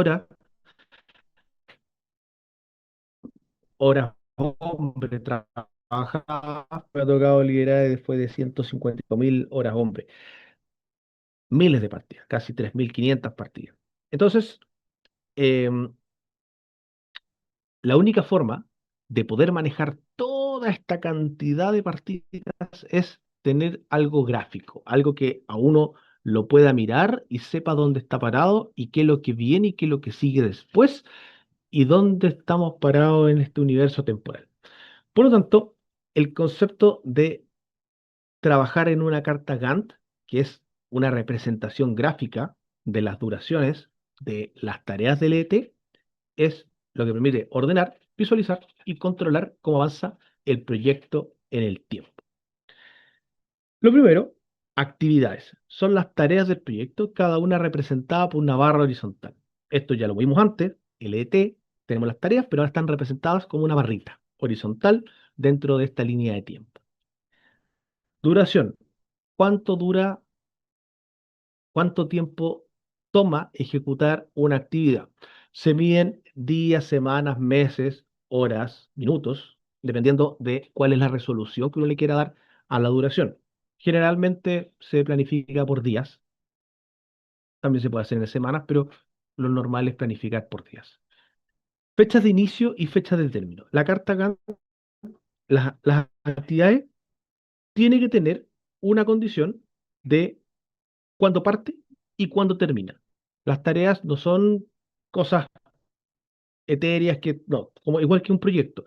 horas, hombre, trabajadas. Me ha tocado liderar después de 155.000 horas hombre. Miles de partidas, casi 3.500 partidas. Entonces, em, la única forma de poder manejar toda esta cantidad de partidas es tener algo gráfico, algo que a uno lo pueda mirar y sepa dónde está parado y qué es lo que viene y qué es lo que sigue después y dónde estamos parados en este universo temporal. Por lo tanto, el concepto de trabajar en una carta Gantt, que es una representación gráfica de las duraciones de las tareas del ET, es lo que permite ordenar, visualizar y controlar cómo avanza el proyecto en el tiempo. Lo primero, actividades. Son las tareas del proyecto, cada una representada por una barra horizontal. Esto ya lo vimos antes, el ET, tenemos las tareas, pero ahora están representadas como una barrita horizontal dentro de esta línea de tiempo. Duración. ¿Cuánto dura, cuánto tiempo toma ejecutar una actividad? Se miden días, semanas, meses, horas, minutos, dependiendo de cuál es la resolución que uno le quiera dar a la duración. Generalmente se planifica por días, también se puede hacer en semanas, pero lo normal es planificar por días. Fechas de inicio y fechas de término. La carta Gantt, las actividades tiene que tener una condición de cuándo parte y cuándo termina. Las tareas no son cosas etéreas que, no, como igual que un proyecto.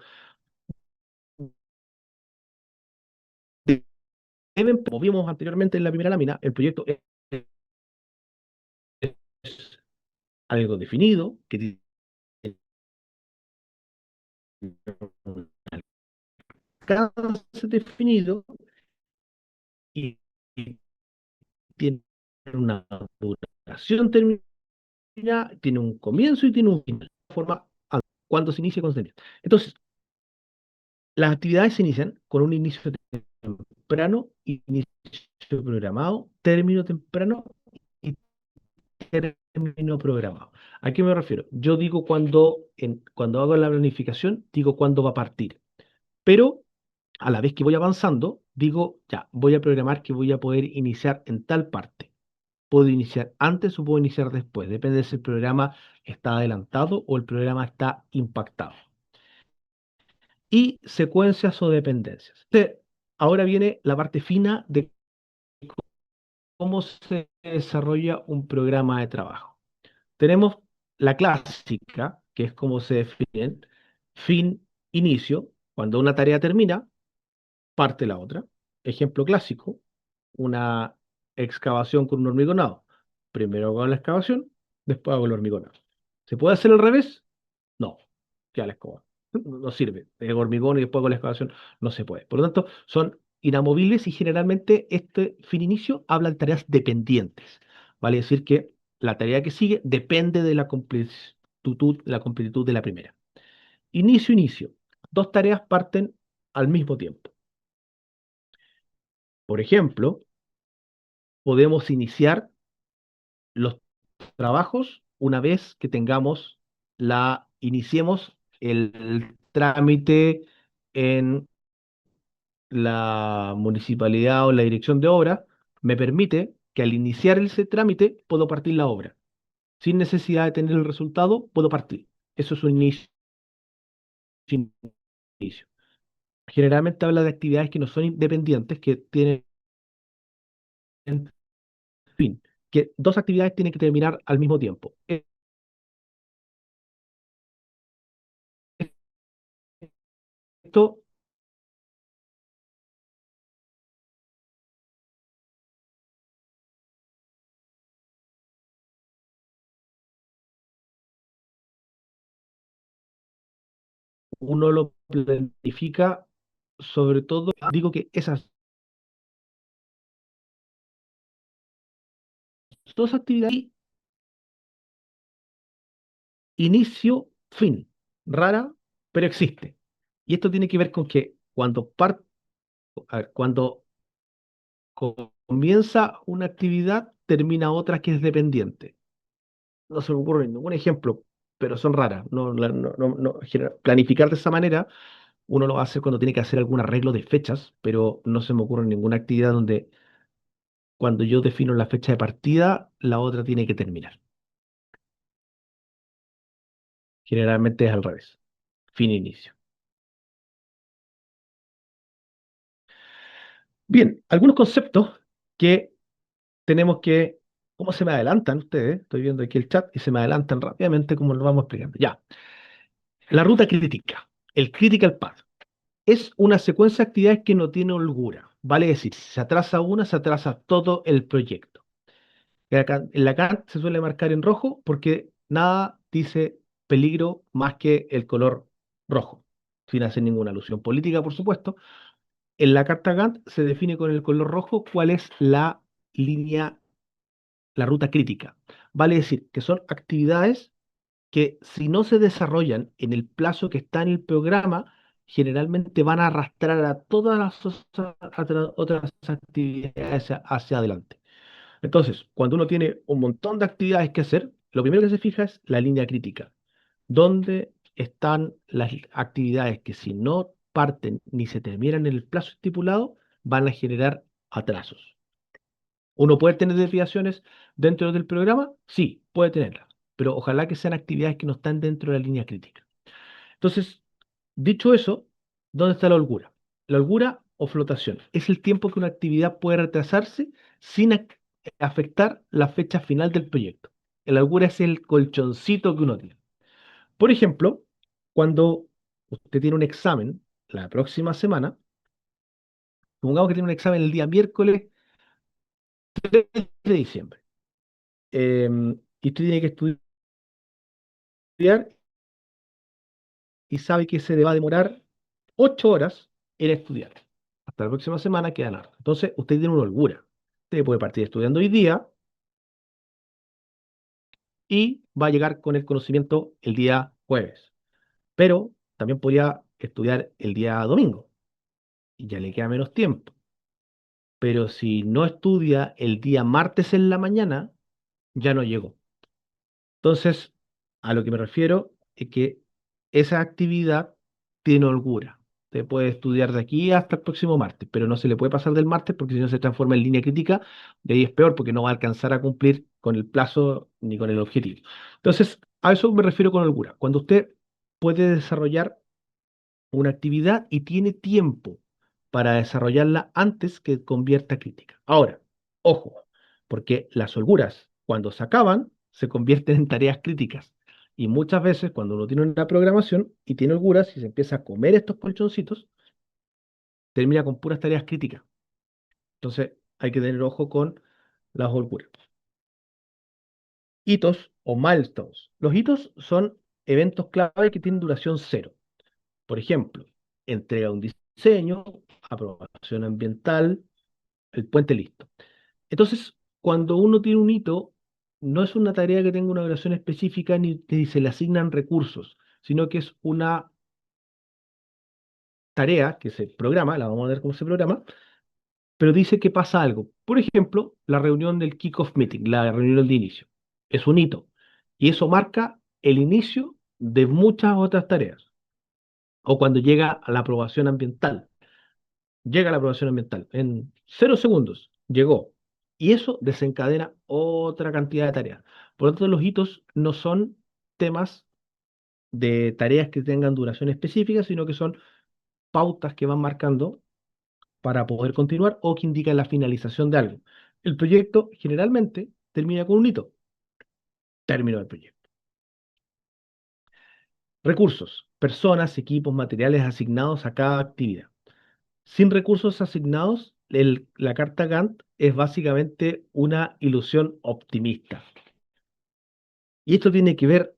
Deben, como vimos anteriormente en la primera lámina, el proyecto es algo definido, que tiene un alcance definido y, y tiene una duración terminada, tiene un comienzo y tiene un final. Forma cuando se inicia y cuando se termina. Entonces, las actividades se inician con un inicio temprano, inicio programado, término temprano y término programado. ¿A qué me refiero? Yo digo cuando hago la planificación, digo cuándo va a partir. Pero a la vez que voy avanzando, digo, ya, voy a programar que voy a poder iniciar en tal parte. Puedo iniciar antes o puedo iniciar después. Depende de si el programa está adelantado o el programa está impactado. Y secuencias o dependencias. Ahora viene la parte fina de cómo se desarrolla un programa de trabajo. Tenemos la clásica, que es como se definen, fin, inicio. Cuando una tarea termina, parte la otra. Ejemplo clásico, una excavación con un hormigonado. Primero hago la excavación, después hago el hormigonado. ¿Se puede hacer al revés? No, queda la escoba. No sirve. El hormigón y después hago la excavación, no se puede. Por lo tanto, son inamovibles y generalmente este fin inicio habla de tareas dependientes. Vale decir que la tarea que sigue depende de la completitud de la primera. Inicio, inicio. Dos tareas parten al mismo tiempo. Por ejemplo, podemos iniciar los trabajos una vez que iniciemos el trámite en la municipalidad o la dirección de obra, me permite que al iniciar ese trámite puedo partir la obra. Sin necesidad de tener el resultado, puedo partir. Eso es un inicio. Generalmente habla de actividades que no son independientes, que tienen en fin, que dos actividades tienen que terminar al mismo tiempo. Esto uno lo planifica, sobre todo, digo que esas dos actividades, inicio, fin, rara, pero existe. Y esto tiene que ver con que cuando comienza una actividad, termina otra que es dependiente. No se me ocurre ningún ejemplo, pero son raras. Planificar de esa manera, uno lo hace cuando tiene que hacer algún arreglo de fechas, pero no se me ocurre ninguna actividad donde cuando yo defino la fecha de partida, la otra tiene que terminar. Generalmente es al revés, fin e inicio. Bien, algunos conceptos que tenemos que, ¿cómo se me adelantan ustedes? Estoy viendo aquí el chat y se me adelantan rápidamente como lo vamos explicando. Ya, la ruta crítica, el critical path, es una secuencia de actividades que no tiene holgura. Vale decir, si se atrasa una, se atrasa todo el proyecto. En la CAN se suele marcar en rojo porque nada dice peligro más que el color rojo, sin hacer ninguna alusión política, por supuesto. En la carta Gantt se define con el color rojo cuál es la línea, la ruta crítica. Vale decir que son actividades que si no se desarrollan en el plazo que está en el programa, generalmente van a arrastrar a todas las otras actividades hacia adelante. Entonces, cuando uno tiene un montón de actividades que hacer, lo primero que se fija es la línea crítica. ¿Dónde están las actividades que si no parten ni se terminan en el plazo estipulado, van a generar atrasos? ¿Uno puede tener desviaciones dentro del programa? Sí, puede tenerlas, pero ojalá que sean actividades que no están dentro de la línea crítica. Entonces, dicho eso, ¿dónde está la holgura? La holgura o flotación es el tiempo que una actividad puede retrasarse sin afectar la fecha final del proyecto. La holgura es el colchoncito que uno tiene. Por ejemplo, cuando usted tiene un examen la próxima semana, supongamos que tiene un examen el día miércoles 3 de diciembre, y usted tiene que estudiar y sabe que se le va a demorar 8 horas en estudiar. Hasta la próxima semana queda nada. Entonces, usted tiene una holgura. Usted puede partir estudiando hoy día y va a llegar con el conocimiento el día jueves. Pero también podría estudiar el día domingo y ya le queda menos tiempo. Pero si no estudia el día martes en la mañana, ya no llegó. Entonces, a lo que me refiero es que esa actividad tiene holgura. Usted puede estudiar de aquí hasta el próximo martes, pero no se le puede pasar del martes porque si no se transforma en línea crítica, de ahí es peor porque no va a alcanzar a cumplir con el plazo ni con el objetivo. Entonces, a eso me refiero con holgura. Cuando usted puede desarrollar una actividad y tiene tiempo para desarrollarla antes que convierta crítica. Ahora, ojo, porque las holguras, cuando se acaban, se convierten en tareas críticas. Y muchas veces, cuando uno tiene una programación y tiene holguras y se empieza a comer estos colchoncitos, termina con puras tareas críticas. Entonces, hay que tener ojo con las holguras. Hitos o milestones. Los hitos son eventos clave que tienen duración cero. Por ejemplo, entrega un diseño, aprobación ambiental, el puente listo. Entonces, cuando uno tiene un hito, no es una tarea que tenga una duración específica ni se le asignan recursos, sino que es una tarea que se programa, la vamos a ver cómo se programa, pero dice que pasa algo. Por ejemplo, la reunión del kick-off meeting, la reunión de inicio, es un hito. Y eso marca el inicio de muchas otras tareas. O cuando llega a la aprobación ambiental. Llega la aprobación ambiental. En 0 segundos llegó. Y eso desencadena otra cantidad de tareas. Por lo tanto, los hitos no son temas de tareas que tengan duración específica, sino que son pautas que van marcando para poder continuar o que indican la finalización de algo. El proyecto generalmente termina con un hito, término del proyecto. Recursos, personas, equipos, materiales asignados a cada actividad. Sin recursos asignados, la carta Gantt es básicamente una ilusión optimista. Y esto tiene que ver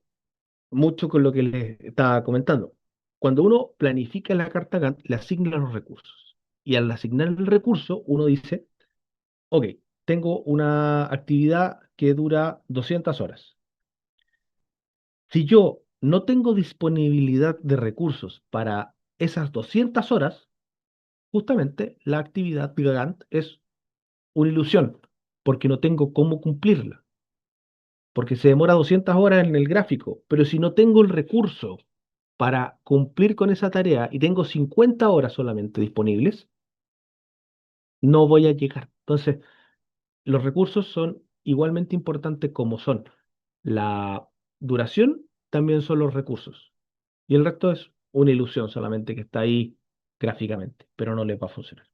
mucho con lo que les estaba comentando. Cuando uno planifica la carta Gantt, le asigna los recursos. Y al asignar el recurso, uno dice, ok, tengo una actividad que dura 200 horas. Si yo no tengo disponibilidad de recursos para esas 200 horas, justamente la actividad de Gantt es una ilusión, porque no tengo cómo cumplirla, porque se demora 200 horas en el gráfico, pero si no tengo el recurso para cumplir con esa tarea y tengo 50 horas solamente disponibles, no voy a llegar. Entonces, los recursos son igualmente importantes como son la duración, también son los recursos. Y el resto es una ilusión solamente que está ahí gráficamente, pero no les va a funcionar.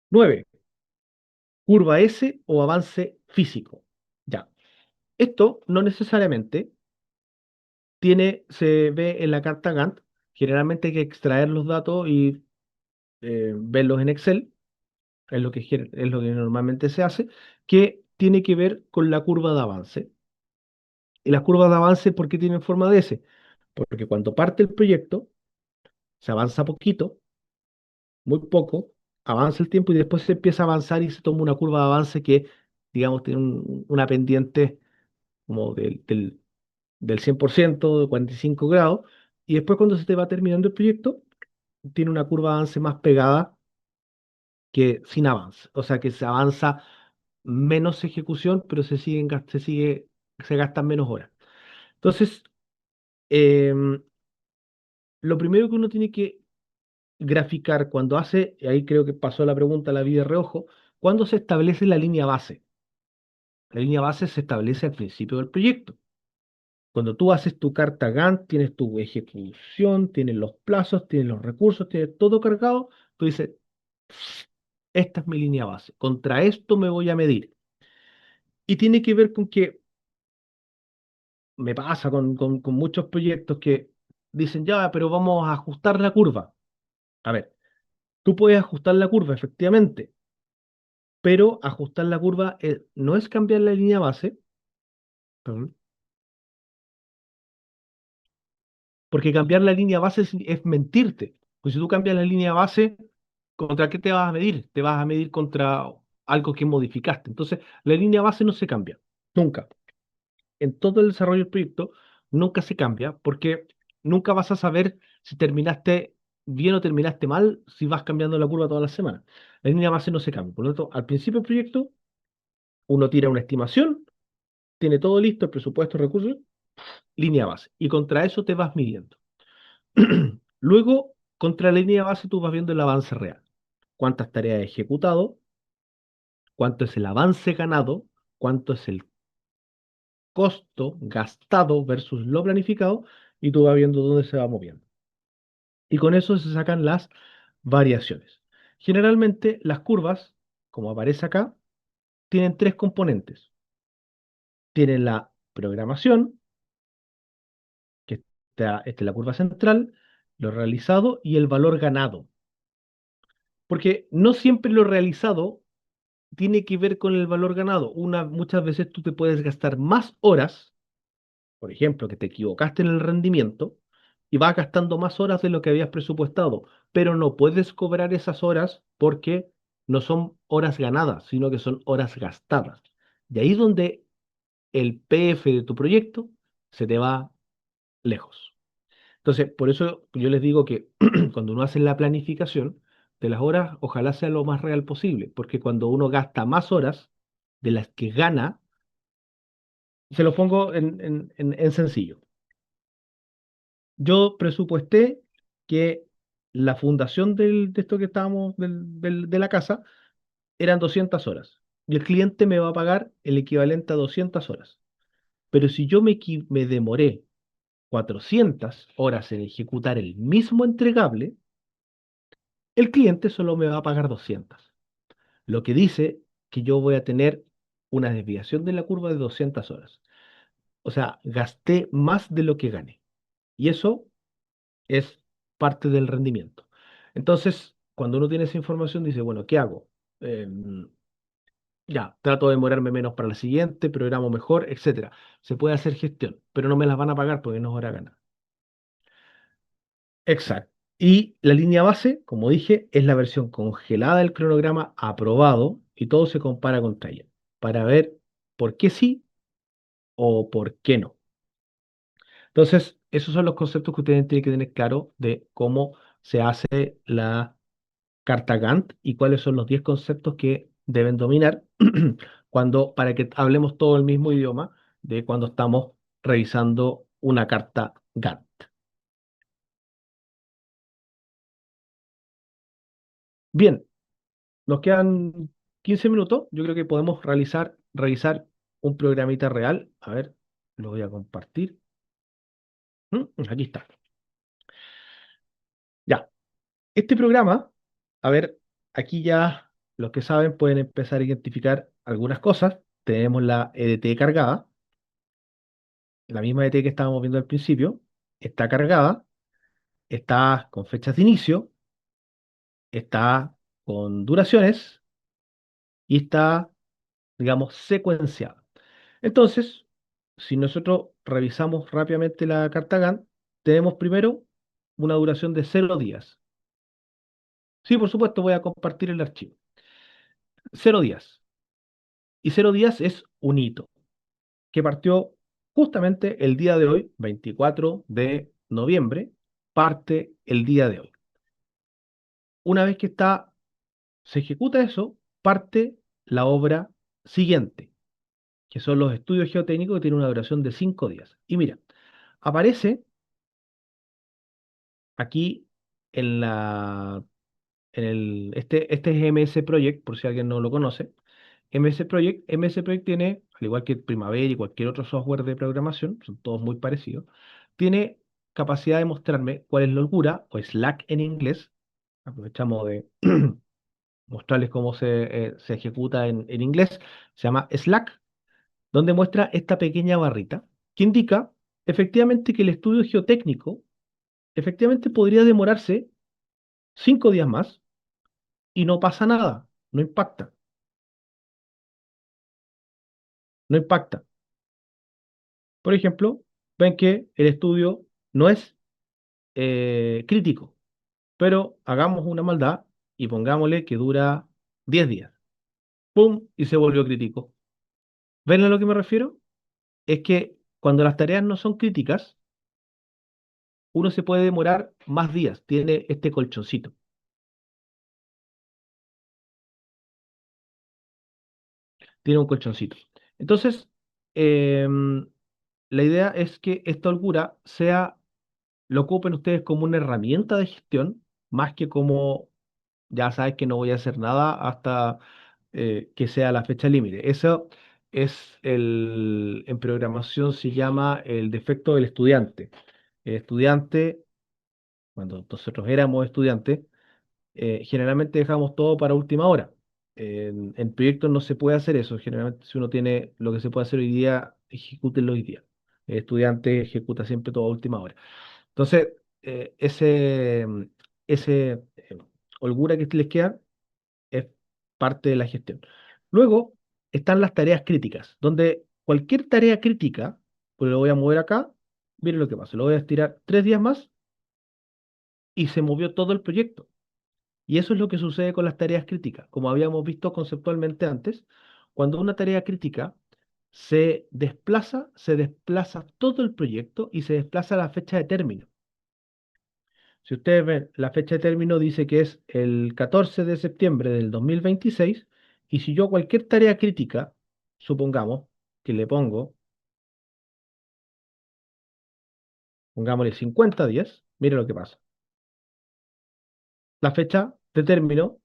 9. Curva S o avance físico. Ya. Esto no necesariamente se ve en la carta Gantt. Generalmente hay que extraer los datos y verlos en Excel, es lo que normalmente se hace, que tiene que ver con la curva de avance. Y las curvas de avance, ¿por qué tienen forma de S? Porque cuando parte el proyecto, se avanza poquito, muy poco, avanza el tiempo y después se empieza a avanzar y se toma una curva de avance que, digamos, tiene una pendiente como del 100%, de 45 grados, y después cuando se te va terminando el proyecto, tiene una curva de avance más pegada que sin avance, o sea que se avanza menos ejecución, pero se gastan menos horas. Entonces, em, lo primero que uno tiene que graficar cuando hace, y ahí creo que pasó la pregunta, la vi de reojo, ¿cuándo se establece la línea base? La línea base se establece al principio del proyecto. Cuando tú haces tu carta Gantt, tienes tu ejecución, tienes los plazos, tienes los recursos, tienes todo cargado, tú dices, esta es mi línea base, contra esto me voy a medir. Y tiene que ver con que me pasa con muchos proyectos que dicen, ya, pero vamos a ajustar la curva. A ver, tú puedes ajustar la curva, efectivamente, pero ajustar la curva no es cambiar la línea base, perdón, porque cambiar la línea base es mentirte. Pues si tú cambias la línea base, ¿contra qué te vas a medir? Te vas a medir contra algo que modificaste. Entonces, la línea base no se cambia, nunca. En todo el desarrollo del proyecto, nunca se cambia, porque nunca vas a saber si terminaste bien o terminaste mal si vas cambiando la curva todas las semanas. La línea base no se cambia. Por lo tanto, al principio del proyecto, uno tira una estimación, tiene todo listo, el presupuesto, recursos, línea base. Y contra eso te vas midiendo. Luego, contra la línea base, tú vas viendo el avance real. Cuántas tareas he ejecutado, cuánto es el avance ganado, cuánto es el costo gastado versus lo planificado, y tú vas viendo dónde se va moviendo. Y con eso se sacan las variaciones. Generalmente, las curvas, como aparece acá, tienen tres componentes. Tienen la programación, que esta es la curva central, lo realizado y el valor ganado. Porque no siempre lo realizado tiene que ver con el valor ganado. Muchas veces tú te puedes gastar más horas, por ejemplo, que te equivocaste en el rendimiento, y vas gastando más horas de lo que habías presupuestado, pero no puedes cobrar esas horas porque no son horas ganadas, sino que son horas gastadas. Y ahí es donde el PF de tu proyecto se te va lejos. Entonces, por eso yo les digo que cuando uno hace la planificación de las horas, ojalá sea lo más real posible, porque cuando uno gasta más horas de las que gana, se lo pongo en sencillo. Yo presupuesté que la fundación de esto que estábamos, de la casa, eran 200 horas. Y el cliente me va a pagar el equivalente a 200 horas. Pero si yo me demoré 400 horas en ejecutar el mismo entregable, El cliente solo me va a pagar 200, lo que dice que yo voy a tener una desviación de la curva de 200 horas. O sea, gasté más de lo que gané. Y eso es parte del rendimiento. Entonces, cuando uno tiene esa información, dice, bueno, ¿qué hago? Ya, trato de demorarme menos para la siguiente, programo mejor, etcétera. Se puede hacer gestión, pero no me las van a pagar porque no es hora ganar. Exacto. Y la línea base, como dije, es la versión congelada del cronograma aprobado y todo se compara contra ella para ver por qué sí o por qué no. Entonces, esos son los conceptos que ustedes tienen que tener claro de cómo se hace la carta Gantt y cuáles son los 10 conceptos que deben dominar para que hablemos todo el mismo idioma de cuando estamos revisando una carta Gantt. Bien, nos quedan 15 minutos. Yo creo que podemos realizar un programita real. A ver, lo voy a compartir. Aquí está. Ya, este programa, a ver, aquí ya los que saben pueden empezar a identificar algunas cosas. Tenemos la EDT cargada, la misma EDT que estábamos viendo al principio, está cargada, está con fechas de inicio, está con duraciones y está, digamos, secuenciada. Entonces, si nosotros revisamos rápidamente la carta Gantt, tenemos primero una duración de 0 días. Sí, por supuesto, voy a compartir el archivo. 0 días. Y 0 días es un hito que partió justamente el día de hoy, 24 de noviembre, parte el día de hoy. Una vez que se ejecuta eso, parte la obra siguiente, que son los estudios geotécnicos que tienen una duración de 5 días. Y mira, aparece aquí en este es MS Project, por si alguien no lo conoce. MS Project tiene, al igual que Primavera y cualquier otro software de programación, son todos muy parecidos, tiene capacidad de mostrarme cuál es la holgura, o Slack en inglés. Aprovechamos de mostrarles cómo se ejecuta en inglés. Se llama Slack, donde muestra esta pequeña barrita que indica efectivamente que el estudio geotécnico efectivamente podría demorarse 5 días más y no pasa nada, no impacta, no impacta. Por ejemplo, ven que el estudio no es crítico, pero hagamos una maldad y pongámosle que dura 10 días. ¡Pum! Y se volvió crítico. ¿Ven a lo que me refiero? Es que cuando las tareas no son críticas, uno se puede demorar más días, tiene este colchoncito, tiene un colchoncito. Entonces, em, la idea es que esta holgura lo ocupen ustedes como una herramienta de gestión, más que como, ya sabes que no voy a hacer nada hasta que sea la fecha límite. Eso en programación se llama el defecto del estudiante. El estudiante, cuando nosotros éramos estudiantes, generalmente dejamos todo para última hora. En proyectos no se puede hacer eso. Generalmente, si uno tiene lo que se puede hacer hoy día, ejecútenlo hoy día. El estudiante ejecuta siempre todo a última hora. Entonces, ese holgura que les queda es parte de la gestión. Luego están las tareas críticas, donde cualquier tarea crítica, pues lo voy a mover acá, miren lo que pasa, lo voy a estirar 3 días más y se movió todo el proyecto. Y eso es lo que sucede con las tareas críticas. Como habíamos visto conceptualmente antes, cuando una tarea crítica se desplaza todo el proyecto y se desplaza la fecha de término. Si ustedes ven, la fecha de término dice que es el 14 de septiembre del 2026, y si yo cualquier tarea crítica, supongamos que le pongámosle 50 días, mire lo que pasa. La fecha de término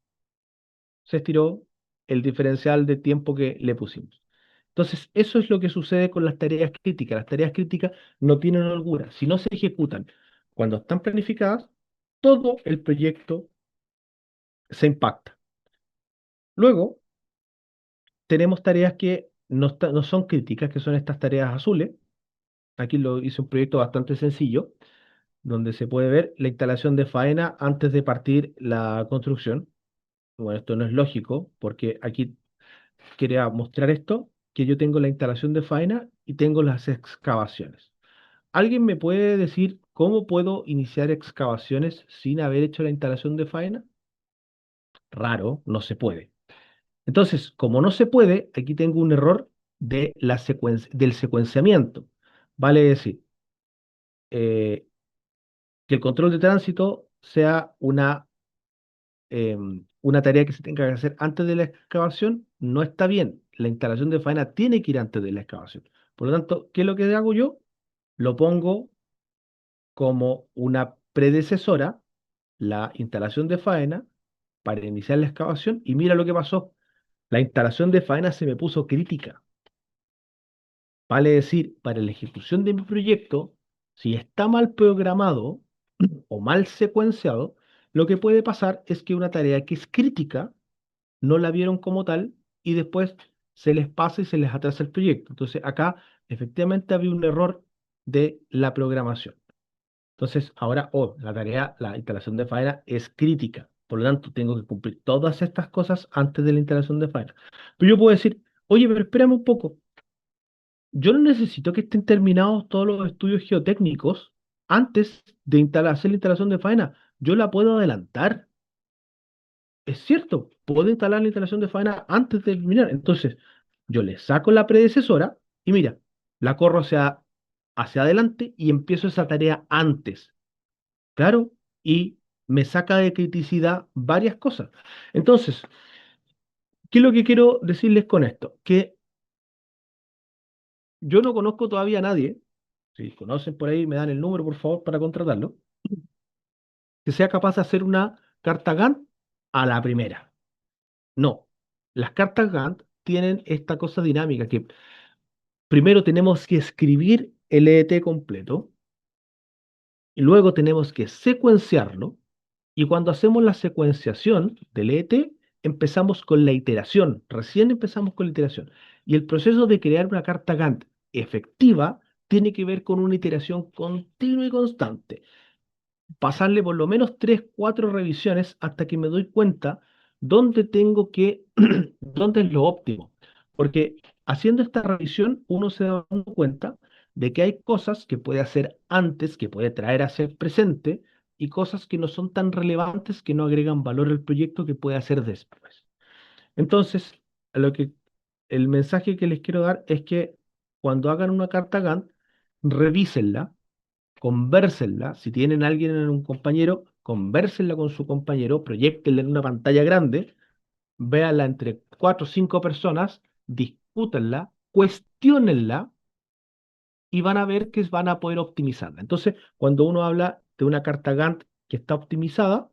se estiró el diferencial de tiempo que le pusimos. Entonces, eso es lo que sucede con las tareas críticas. Las tareas críticas no tienen holgura. Si no se ejecutan cuando están planificadas, todo el proyecto se impacta. Luego, tenemos tareas que no son críticas, que son estas tareas azules. Aquí lo hice un proyecto bastante sencillo, donde se puede ver la instalación de faena antes de partir la construcción. Bueno, esto no es lógico, porque aquí quería mostrar esto, que yo tengo la instalación de faena y tengo las excavaciones. ¿Alguien me puede decir cómo puedo iniciar excavaciones sin haber hecho la instalación de faena? Raro, no se puede. Entonces, como no se puede, aquí tengo un error del secuenciamiento. Vale decir, eh, que el control de tránsito sea una tarea que se tenga que hacer antes de la excavación, no está bien. La instalación de faena tiene que ir antes de la excavación. Por lo tanto, ¿qué es lo que hago yo? Lo pongo como una predecesora, la instalación de faena, para iniciar la excavación, y mira lo que pasó. La instalación de faena se me puso crítica. Vale decir, para la ejecución de mi proyecto, si está mal programado o mal secuenciado, lo que puede pasar es que una tarea que es crítica no la vieron como tal y después se les pasa y se les atrasa el proyecto. Entonces acá efectivamente había un error de la programación. Entonces ahora, la tarea, la instalación de faena es crítica. Por lo tanto, tengo que cumplir todas estas cosas antes de la instalación de faena. Pero yo puedo decir, oye, pero espérame un poco. Yo no necesito que estén terminados todos los estudios geotécnicos antes de hacer la instalación de faena. Yo la puedo adelantar. Es cierto, puedo instalar la instalación de faena antes de terminar. Entonces, yo le saco la predecesora y mira, la corro hacia adelante y empiezo esa tarea antes. Claro, y me saca de criticidad varias cosas. Entonces, ¿qué es lo que quiero decirles con esto? Que yo no conozco todavía a nadie, si conocen por ahí, me dan el número, por favor, para contratarlo, que sea capaz de hacer una carta Gantt a la primera. No, las cartas Gantt tienen esta cosa dinámica que primero tenemos que escribir el EET completo y luego tenemos que secuenciarlo. Y cuando hacemos la secuenciación del ET, empezamos con la iteración. Recién empezamos con la iteración. Y el proceso de crear una carta Gantt efectiva tiene que ver con una iteración continua y constante, pasarle por lo menos 3 4 revisiones hasta que me doy cuenta dónde tengo que, dónde es lo óptimo. Porque haciendo esta revisión uno se da cuenta de que hay cosas que puede hacer antes, que puede traer a ser presente, y cosas que no son tan relevantes que no agregan valor al proyecto que puede hacer después. Entonces, lo que, el mensaje que les quiero dar es que cuando hagan una carta Gantt, revísenla, convérsenla, si tienen a alguien en un compañero, convérsenla con su compañero, proyéctenla en una pantalla grande, véanla entre 4 o 5 personas, discútanla, cuestiónenla y van a ver que van a poder optimizarla. Entonces, cuando uno habla de una carta Gantt que está optimizada,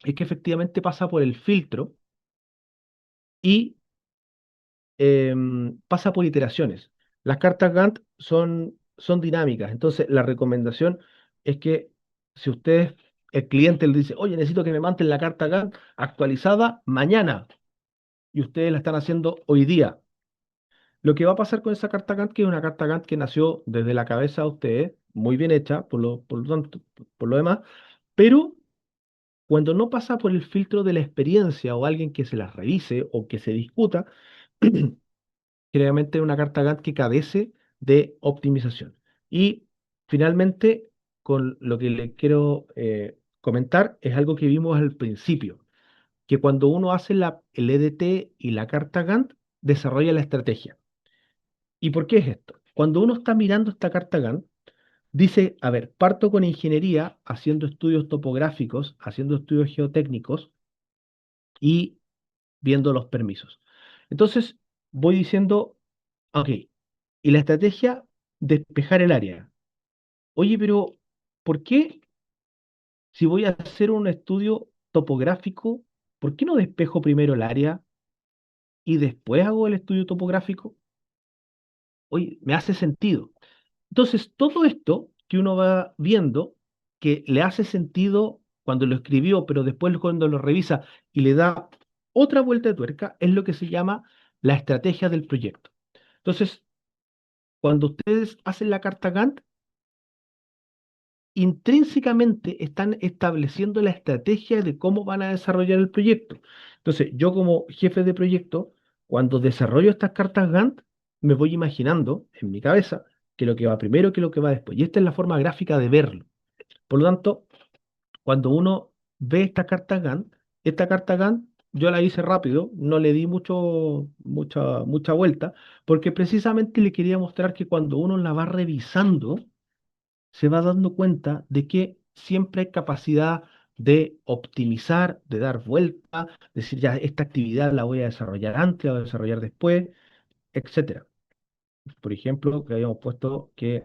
es que efectivamente pasa por el filtro y pasa por iteraciones. Las cartas Gantt son dinámicas, entonces la recomendación es que si ustedes, el cliente le dice, oye, necesito que me manden la carta Gantt actualizada mañana, y ustedes la están haciendo hoy día, lo que va a pasar con esa carta Gantt, que es una carta Gantt que nació desde la cabeza de ustedes, muy bien hecha, por lo tanto, por lo demás, pero cuando no pasa por el filtro de la experiencia o alguien que se las revise o que se discuta, generalmente una carta Gantt que carece de optimización. Y finalmente, con lo que le quiero comentar, es algo que vimos al principio, que cuando uno hace el EDT y la carta Gantt, desarrolla la estrategia. ¿Y por qué es esto? Cuando uno está mirando esta carta Gantt, dice, a ver, parto con ingeniería, haciendo estudios topográficos, haciendo estudios geotécnicos y viendo los permisos. Entonces, voy diciendo, ok, y la estrategia, despejar el área. Oye, pero ¿por qué si voy a hacer un estudio topográfico, por qué no despejo primero el área y después hago el estudio topográfico? Oye, me hace sentido. Entonces, todo esto que uno va viendo, que le hace sentido cuando lo escribió, pero después cuando lo revisa y le da otra vuelta de tuerca, es lo que se llama la estrategia del proyecto. Entonces, cuando ustedes hacen la carta Gantt, intrínsecamente están estableciendo la estrategia de cómo van a desarrollar el proyecto. Entonces, yo como jefe de proyecto, cuando desarrollo estas cartas Gantt, me voy imaginando en mi cabeza que lo que va primero, que lo que va después. Y esta es la forma gráfica de verlo. Por lo tanto, cuando uno ve esta carta Gantt, yo la hice rápido, no le di mucha vuelta, porque precisamente le quería mostrar que cuando uno la va revisando, se va dando cuenta de que siempre hay capacidad de optimizar, de dar vuelta, decir ya esta actividad la voy a desarrollar antes, la voy a desarrollar después, etcétera. Por ejemplo, que habíamos puesto que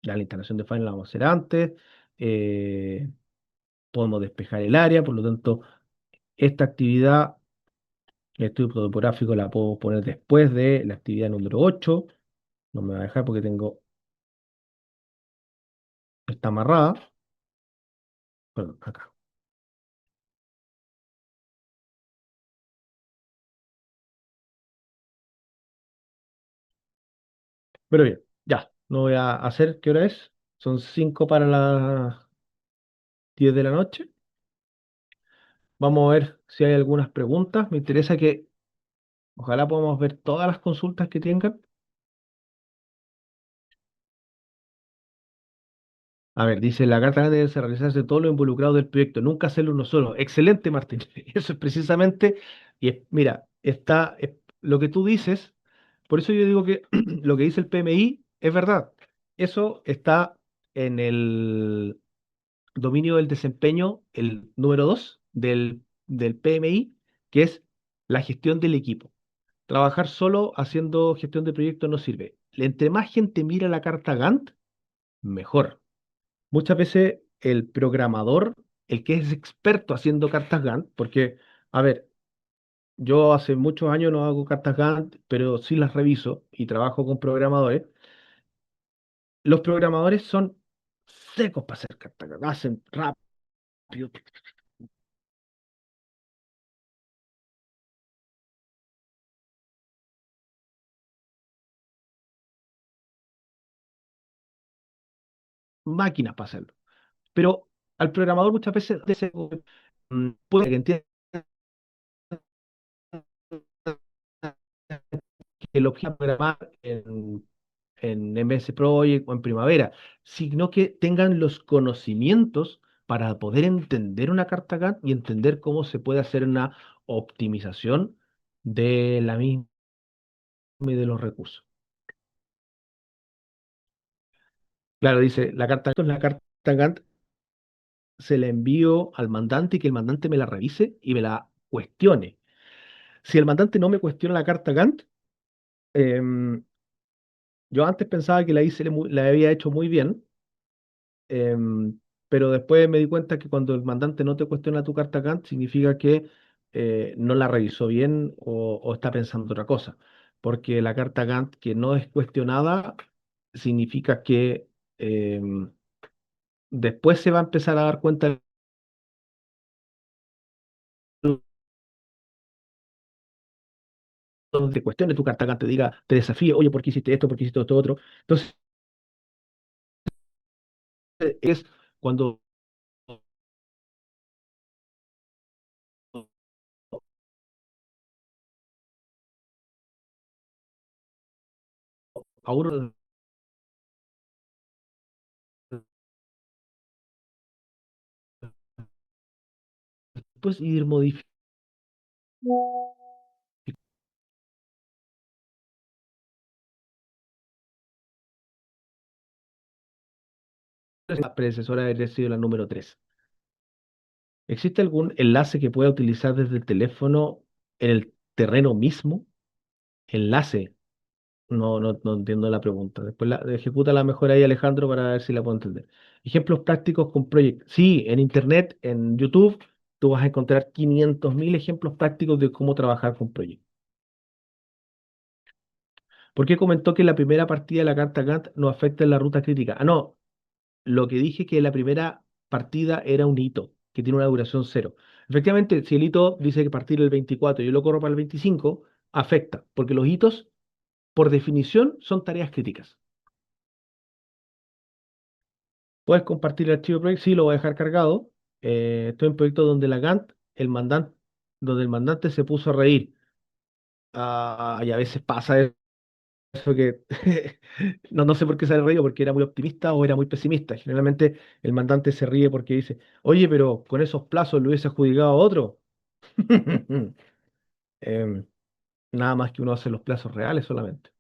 la instalación de file la vamos a hacer antes, eh, podemos despejar el área, por lo tanto, esta actividad, el estudio topográfico la puedo poner después de la actividad número 8. No me va a dejar porque está amarrada, perdón, acá. Pero bien, ya, no voy a hacer, ¿qué hora es? Son 5 para las 10 de la noche. Vamos a ver si hay algunas preguntas. Me interesa que ojalá podamos ver todas las consultas que tengan. A ver, dice, la carta debe realizarse todo lo involucrado del proyecto, nunca hacerlo uno solo. Excelente, Martín. Eso es precisamente, mira, lo que tú dices, por eso yo digo que lo que dice el PMI es verdad. Eso está en el dominio del desempeño, el número 2 del PMI, que es la gestión del equipo. Trabajar solo haciendo gestión de proyectos no sirve. Entre más gente mira la carta Gantt, mejor. Muchas veces el programador, el que es experto haciendo cartas Gantt, porque, a ver, yo hace muchos años no hago cartas Gantt, pero sí las reviso y trabajo con programadores. Los programadores son secos para hacer cartas Gantt, hacen rápido, máquinas para hacerlo. Pero al programador muchas veces puede que entienda que lo quiera programar en MS Project o en Primavera, sino que tengan los conocimientos para poder entender una carta Gantt y entender cómo se puede hacer una optimización de la misma y de los recursos. Claro, dice, la carta Gantt se la envío al mandante y que el mandante me la revise y me la cuestione. Si el mandante no me cuestiona la carta Gantt, em, yo antes pensaba que la había hecho muy bien, pero después me di cuenta que cuando el mandante no te cuestiona tu carta Gantt, significa que no la revisó bien o está pensando otra cosa. Porque la carta Gantt que no es cuestionada significa que después se va a empezar a dar cuenta de cuestiones tu carta Gantt, te diga, te desafíe, oye, ¿por qué hiciste esto? ¿Por qué hiciste esto otro? Entonces, es cuando a uno después ir modificando la predecesora de haber sido la número 3. ¿Existe algún enlace que pueda utilizar desde el teléfono en el terreno mismo? Enlace. No entiendo la pregunta. Después ejecuta la mejor ahí, Alejandro, para ver si la puedo entender. Ejemplos prácticos con Project. Sí, en Internet, en YouTube, tú vas a encontrar 500.000 ejemplos prácticos de cómo trabajar con Project. ¿Por qué comentó que la primera partida de la carta Gantt no afecta en la ruta crítica? Ah, no. Lo que dije que la primera partida era un hito que tiene una duración cero. Efectivamente, si el hito dice que partir el 24 y yo lo corro para el 25, afecta, porque los hitos, por definición, son tareas críticas. Puedes compartir el archivo de proyecto, sí, lo voy a dejar cargado. Estoy en proyecto donde la Gantt, donde el mandante se puso a reír. Y a veces pasa eso que no sé por qué se reído, porque era muy optimista o era muy pesimista. Generalmente el mandante se ríe porque dice, oye, pero con esos plazos lo hubiese adjudicado a otro. Em, Nada más que uno hace los plazos reales solamente.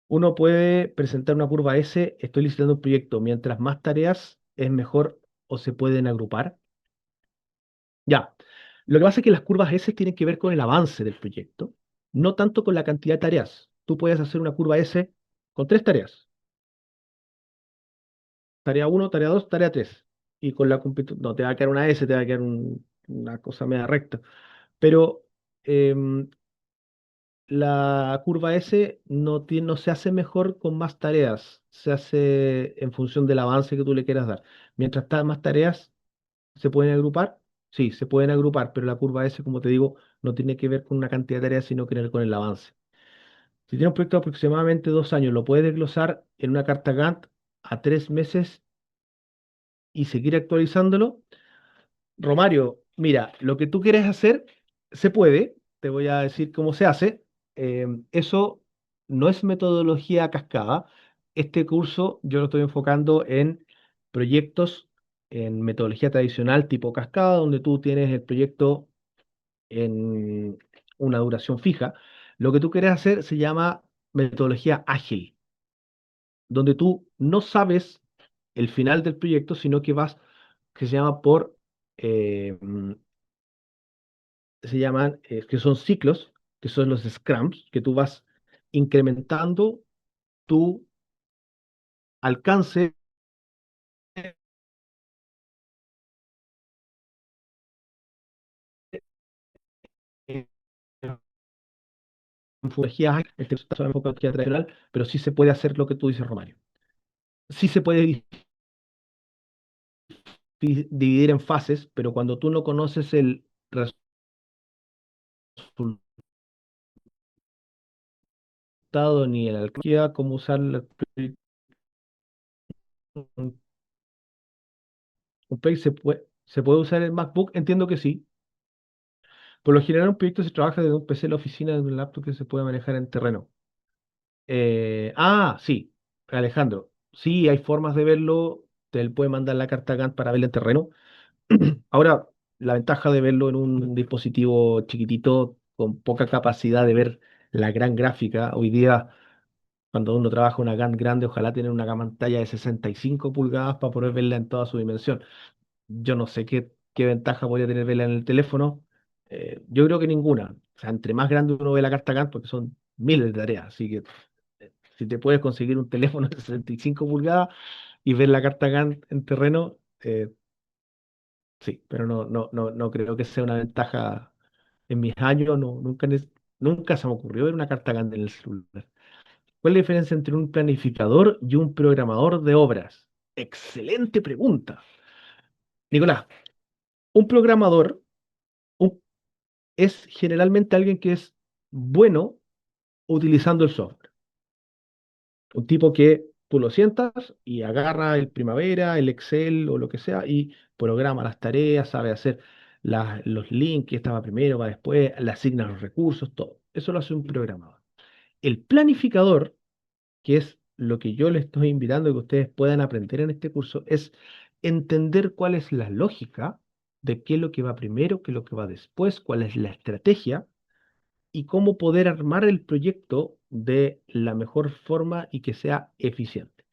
Uno puede presentar una curva S, estoy licitando un proyecto, mientras más tareas es mejor o se pueden agrupar. Ya, lo que pasa es que las curvas S tienen que ver con el avance del proyecto, no tanto con la cantidad de tareas. Tú puedes hacer una curva S con tres tareas. Tarea uno, tarea 2, tarea 3. Y con la no te va a quedar una S, te va a quedar una cosa media recta. Pero em, la curva S no se hace mejor con más tareas, se hace en función del avance que tú le quieras dar. Mientras más tareas se pueden agrupar, sí, se pueden agrupar, pero la curva S, como te digo, no tiene que ver con una cantidad de tareas, sino que con el avance. Si tienes un proyecto de aproximadamente 2 años, lo puedes desglosar en una carta Gantt a 3 meses y seguir actualizándolo. Romario, mira, lo que tú quieres hacer se puede, te voy a decir cómo se hace. Eso no es metodología cascada. Este curso yo lo estoy enfocando en proyectos en metodología tradicional tipo cascada, donde tú tienes el proyecto en una duración fija. Lo que tú quieres hacer se llama metodología ágil, donde tú no sabes el final del proyecto, sino que vas, que se llama por eh, se llaman, que son ciclos, que son los scrums, que tú vas incrementando tu alcance en metodología, este es una metodología tradicional, pero sí se puede hacer lo que tú dices, Romario. Sí se puede dividir en fases, pero cuando tú no conoces el resultado ni el alcance, cómo usar un un page, se puede usar el MacBook, entiendo que sí. Por lo general, un proyecto se trabaja desde un PC en la oficina, de un laptop que se puede manejar en terreno. Sí, Alejandro. Sí, hay formas de verlo. Te puede mandar la carta Gantt para verlo en terreno. Ahora, la ventaja de verlo en un dispositivo chiquitito con poca capacidad de ver la gran gráfica. Hoy día, cuando uno trabaja una Gantt grande, ojalá tener una pantalla de 65 pulgadas para poder verla en toda su dimensión. Yo no sé qué ventaja podría tener verla en el teléfono. Yo creo que ninguna. O sea, entre más grande uno ve la carta Gantt, porque son miles de tareas, así que si te puedes conseguir un teléfono de 65 pulgadas y ver la carta Gantt en terreno, sí, pero no creo que sea una ventaja en mis años, nunca se me ocurrió ver una carta Gantt en el celular. ¿Cuál es la diferencia entre un planificador y un programador de obras? Excelente pregunta. Nicolás, un programador un- es generalmente alguien que es bueno utilizando el software. Un tipo que tú lo sientas y agarra el Primavera, el Excel o lo que sea y programa las tareas, sabe hacer los links, que estaba primero, va después, le asigna los recursos, todo. Eso lo hace un programador. El planificador, que es lo que yo les estoy invitando a que ustedes puedan aprender en este curso, es entender cuál es la lógica de qué es lo que va primero, qué es lo que va después, cuál es la estrategia y cómo poder armar el proyecto de la mejor forma y que sea eficiente.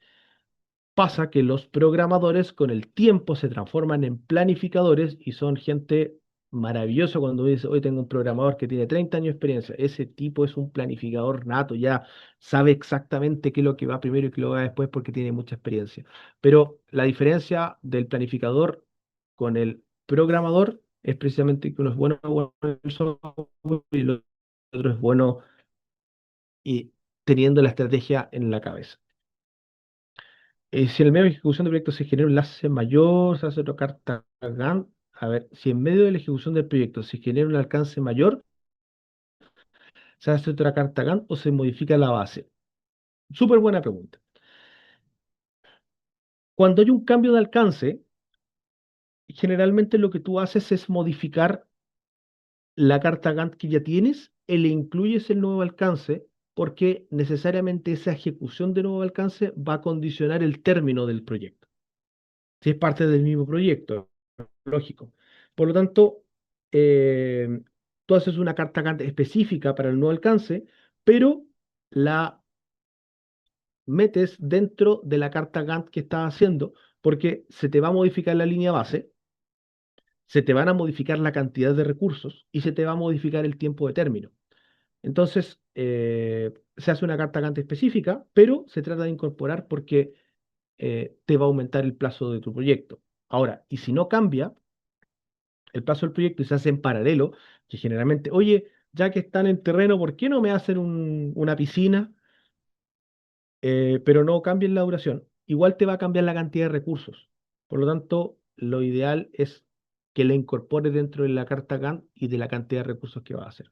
Pasa que los programadores con el tiempo se transforman en planificadores y son gente maravillosa cuando dice, hoy tengo un programador que tiene 30 años de experiencia. Ese tipo es un planificador nato, ya sabe exactamente qué es lo que va primero y qué lo va después porque tiene mucha experiencia. Pero la diferencia del planificador con el programador es precisamente que uno es bueno en el software y el otro es bueno y teniendo la estrategia en la cabeza. Si en el medio de la ejecución del proyecto se genera un enlace mayor, se hace otra carta Gantt. A ver, si en medio de la ejecución del proyecto se genera un alcance mayor, se hace otra carta Gantt o se modifica la base. Súper buena pregunta. Cuando hay un cambio de alcance, generalmente lo que tú haces es modificar la carta Gantt que ya tienes y le incluyes el nuevo alcance porque necesariamente esa ejecución de nuevo alcance va a condicionar el término del proyecto. Si es parte del mismo proyecto, lógico. Por lo tanto, eh, tú haces una carta Gantt específica para el nuevo alcance, pero la metes dentro de la carta Gantt que estás haciendo porque se te va a modificar la línea base, se te van a modificar la cantidad de recursos y se te va a modificar el tiempo de término. Entonces, se hace una carta Gantt específica, pero se trata de incorporar porque te va a aumentar el plazo de tu proyecto. Ahora, y si no cambia el plazo del proyecto y se hace en paralelo, que generalmente, oye, ya que están en terreno, ¿por qué no me hacen una piscina? Pero no cambien la duración. Igual te va a cambiar la cantidad de recursos. Por lo tanto, lo ideal es que la incorpores dentro de la carta Gantt y de la cantidad de recursos que va a hacer.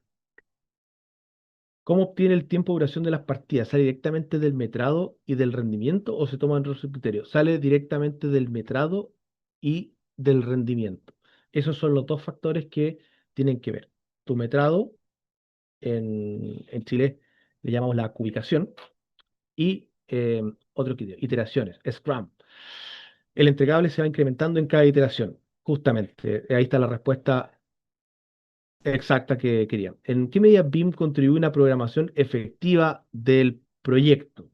¿Cómo obtiene el tiempo de duración de las partidas? ¿Sale directamente del metrado y del rendimiento o se toman otros criterios? Sale directamente del metrado y del rendimiento. Esos son los dos factores que tienen que ver. Tu metrado, en Chile le llamamos la cubicación, y otro criterio, iteraciones, Scrum. El entregable se va incrementando en cada iteración. Justamente, ahí está la respuesta exacta que quería. ¿En qué medida BIM contribuye a una programación efectiva del proyecto?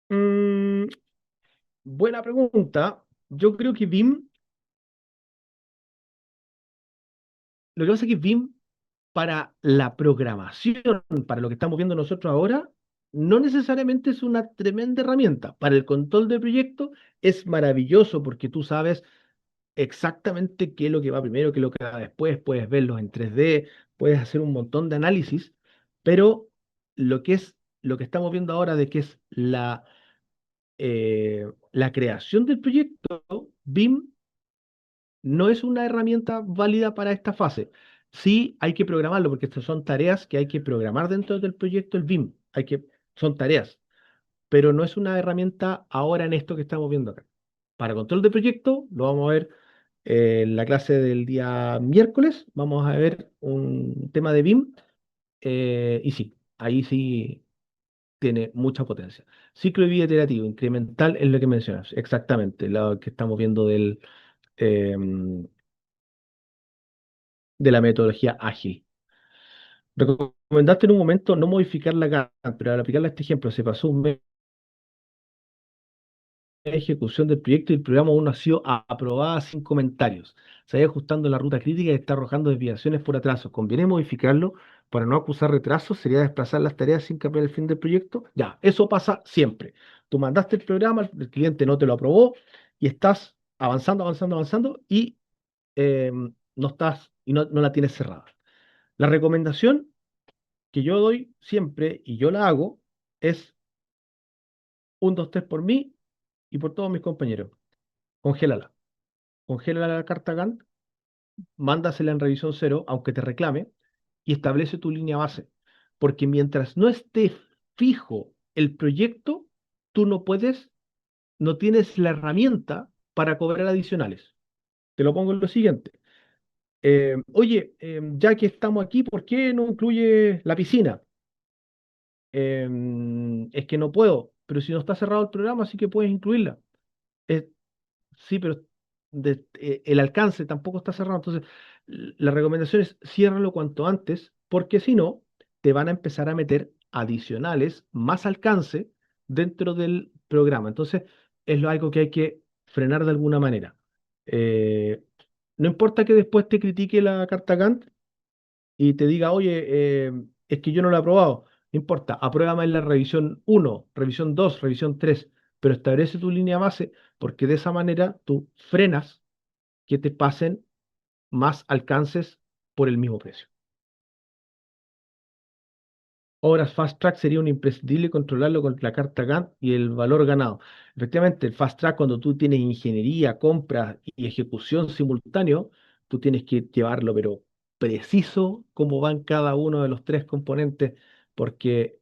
Mm, buena pregunta. Yo creo que BIM, lo que pasa es que BIM para la programación, para lo que estamos viendo nosotros ahora, no necesariamente es una tremenda herramienta. Para el control del proyecto es maravilloso porque tú sabes exactamente qué es lo que va primero, qué es lo que va después, puedes verlos en 3D, puedes hacer un montón de análisis, pero lo que estamos viendo ahora de que es la creación del proyecto, BIM no es una herramienta válida para esta fase. Sí hay que programarlo, porque estas son tareas que hay que programar dentro del proyecto, el BIM. Son tareas, pero no es una herramienta ahora en esto que estamos viendo acá. Para control de proyecto, lo vamos a ver en la clase del día miércoles. Vamos a ver un tema de BIM. Y sí, ahí sí tiene mucha potencia. Ciclo de vida iterativo, incremental es lo que mencionas, exactamente, lo que estamos viendo em, de la metodología ágil. Recomendaste en un momento no modificar la carga, pero al aplicarle a este ejemplo se pasó un mes de ejecución del proyecto y el programa aún no ha sido aprobada sin comentarios. Se va ajustando la ruta crítica y está arrojando desviaciones por atraso. ¿Conviene modificarlo para no acusar retrasos? ¿Sería desplazar las tareas sin cambiar el fin del proyecto? Ya, eso pasa siempre. Tú mandaste el programa, el cliente no te lo aprobó y estás avanzando, avanzando, avanzando y no estás y no la tienes cerrada. La recomendación que yo doy siempre, y yo la hago, es un 2 3 por mí y por todos mis compañeros. Congélala. Congélala la carta Gantt, mándasela en revisión cero, aunque te reclame, y establece tu línea base. Porque mientras no esté fijo el proyecto, tú no tienes la herramienta para cobrar adicionales. Te lo pongo en lo siguiente. Oye, ya que estamos aquí, ¿por qué no incluye la piscina? Es que no puedo, pero si no está cerrado el programa, sí que puedes incluirla. Eh, sí, pero el alcance tampoco está cerrado. Entonces, la recomendación es ciérralo cuanto antes, porque si no, te van a empezar a meter adicionales, más alcance dentro del programa. Entonces, algo que hay que frenar de alguna manera. Eh, no importa que después te critique la carta Gantt, y te diga, oye, es que yo no lo he aprobado. No importa, apruébame en la revisión uno, revisión 2, revisión 3, pero establece tu línea base porque de esa manera tú frenas que te pasen más alcances por el mismo precio. Obras Fast Track sería un imprescindible controlarlo con la carta Gantt y el valor ganado. Efectivamente, el Fast Track, cuando tú tienes ingeniería, compras y ejecución simultáneo, tú tienes que llevarlo, pero preciso cómo van cada uno de los tres componentes, porque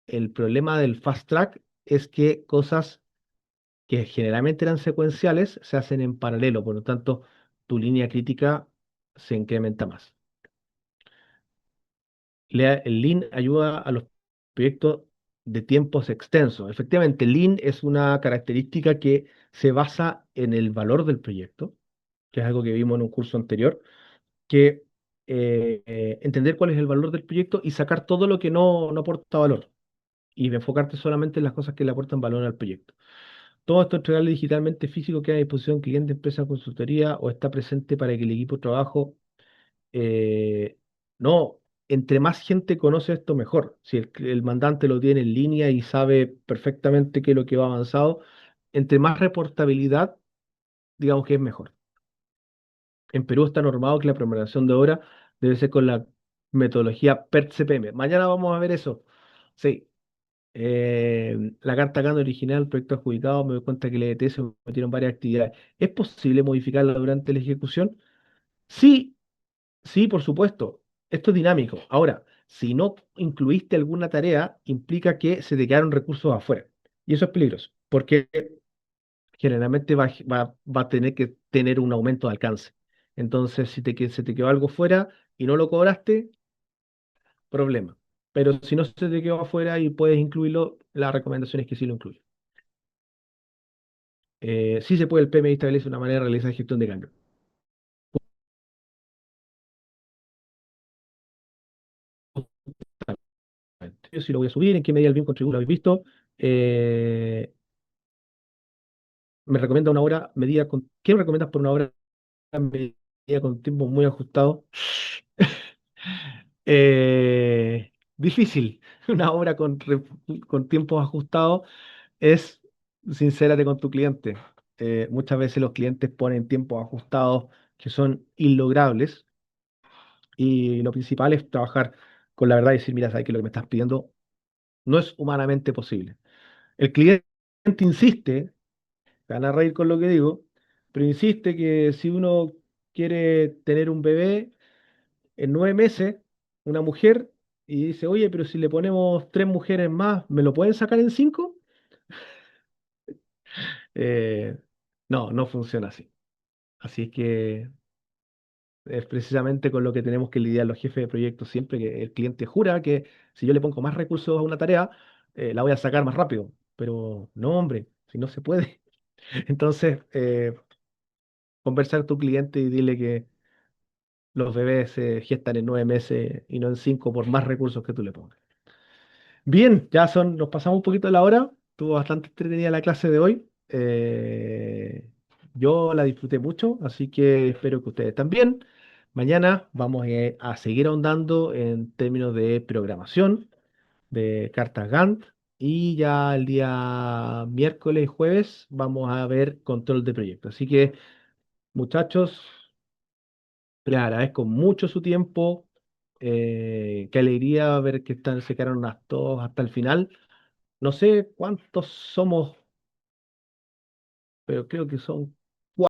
el problema del Fast Track es que cosas que generalmente eran secuenciales se hacen en paralelo, por lo tanto, tu línea crítica se incrementa más. El Lean ayuda a los proyectos de tiempos extensos. Efectivamente, Lean es una característica que se basa en el valor del proyecto, que es algo que vimos en un curso anterior, que entender cuál es el valor del proyecto y sacar todo lo que no aporta valor y enfocarte solamente en las cosas que le aportan valor al proyecto. Todo esto entregarle digitalmente físico queda a disposición cliente, empresa, consultoría o está presente para que el equipo de trabajo eh, no, entre más gente conoce esto, mejor. Si el mandante lo tiene en línea y sabe perfectamente qué es lo que va avanzado, entre más reportabilidad, digamos que es mejor. En Perú está normado que la programación de obra debe ser con la metodología PERT-CPM. Mañana vamos a ver eso. Sí. La carta GAN original, proyecto adjudicado, me doy cuenta que el EDT se metieron varias actividades. ¿Es posible modificarla durante la ejecución? Sí. Sí, por supuesto. Esto es dinámico. Ahora, si no incluiste alguna tarea, implica que se te quedaron recursos afuera. Y eso es peligroso, porque generalmente va a tener que tener un aumento de alcance. Entonces, si se te quedó algo fuera y no lo cobraste, problema. Pero si no se te quedó afuera y puedes incluirlo, la recomendación es que sí lo incluyas. Sí se puede, el PMI establece una manera de realizar gestión de cambio. Yo sí lo voy a subir, en qué medida el bien contribuye, lo habéis visto. Eh, Me recomienda una hora medida con. ¿Qué me recomiendas por una hora medida con tiempo muy ajustado? Difícil. Una hora con tiempos ajustados es sincérate con tu cliente. Muchas veces los clientes ponen tiempos ajustados que son inlogrables y lo principal es trabajar con la verdad y decir, mira, sabes que lo que me estás pidiendo no es humanamente posible. El cliente insiste, se van a reír con lo que digo, pero insiste que si uno quiere tener un bebé en 9 meses, una mujer, y dice, oye, pero si le ponemos 3 mujeres más, ¿me lo pueden sacar en 5? Eh, no, no funciona así. Así es que es precisamente con lo que tenemos que lidiar los jefes de proyecto siempre, que el cliente jura que si yo le pongo más recursos a una tarea, la voy a sacar más rápido. Pero no, hombre, si no se puede. Entonces, conversar con tu cliente y dile que los bebés se gestan en 9 meses y no en 5 por más recursos que tú le pongas. Bien, nos pasamos un poquito de la hora. Estuvo bastante entretenida la clase de hoy. Yo la disfruté mucho, así que espero que ustedes también. Mañana vamos a seguir ahondando en términos de programación, de cartas Gantt, y ya el día miércoles y jueves vamos a ver control de proyecto. Así que, muchachos, les agradezco mucho su tiempo. Qué alegría ver que se quedaron todos hasta el final. No sé cuántos somos, pero creo que son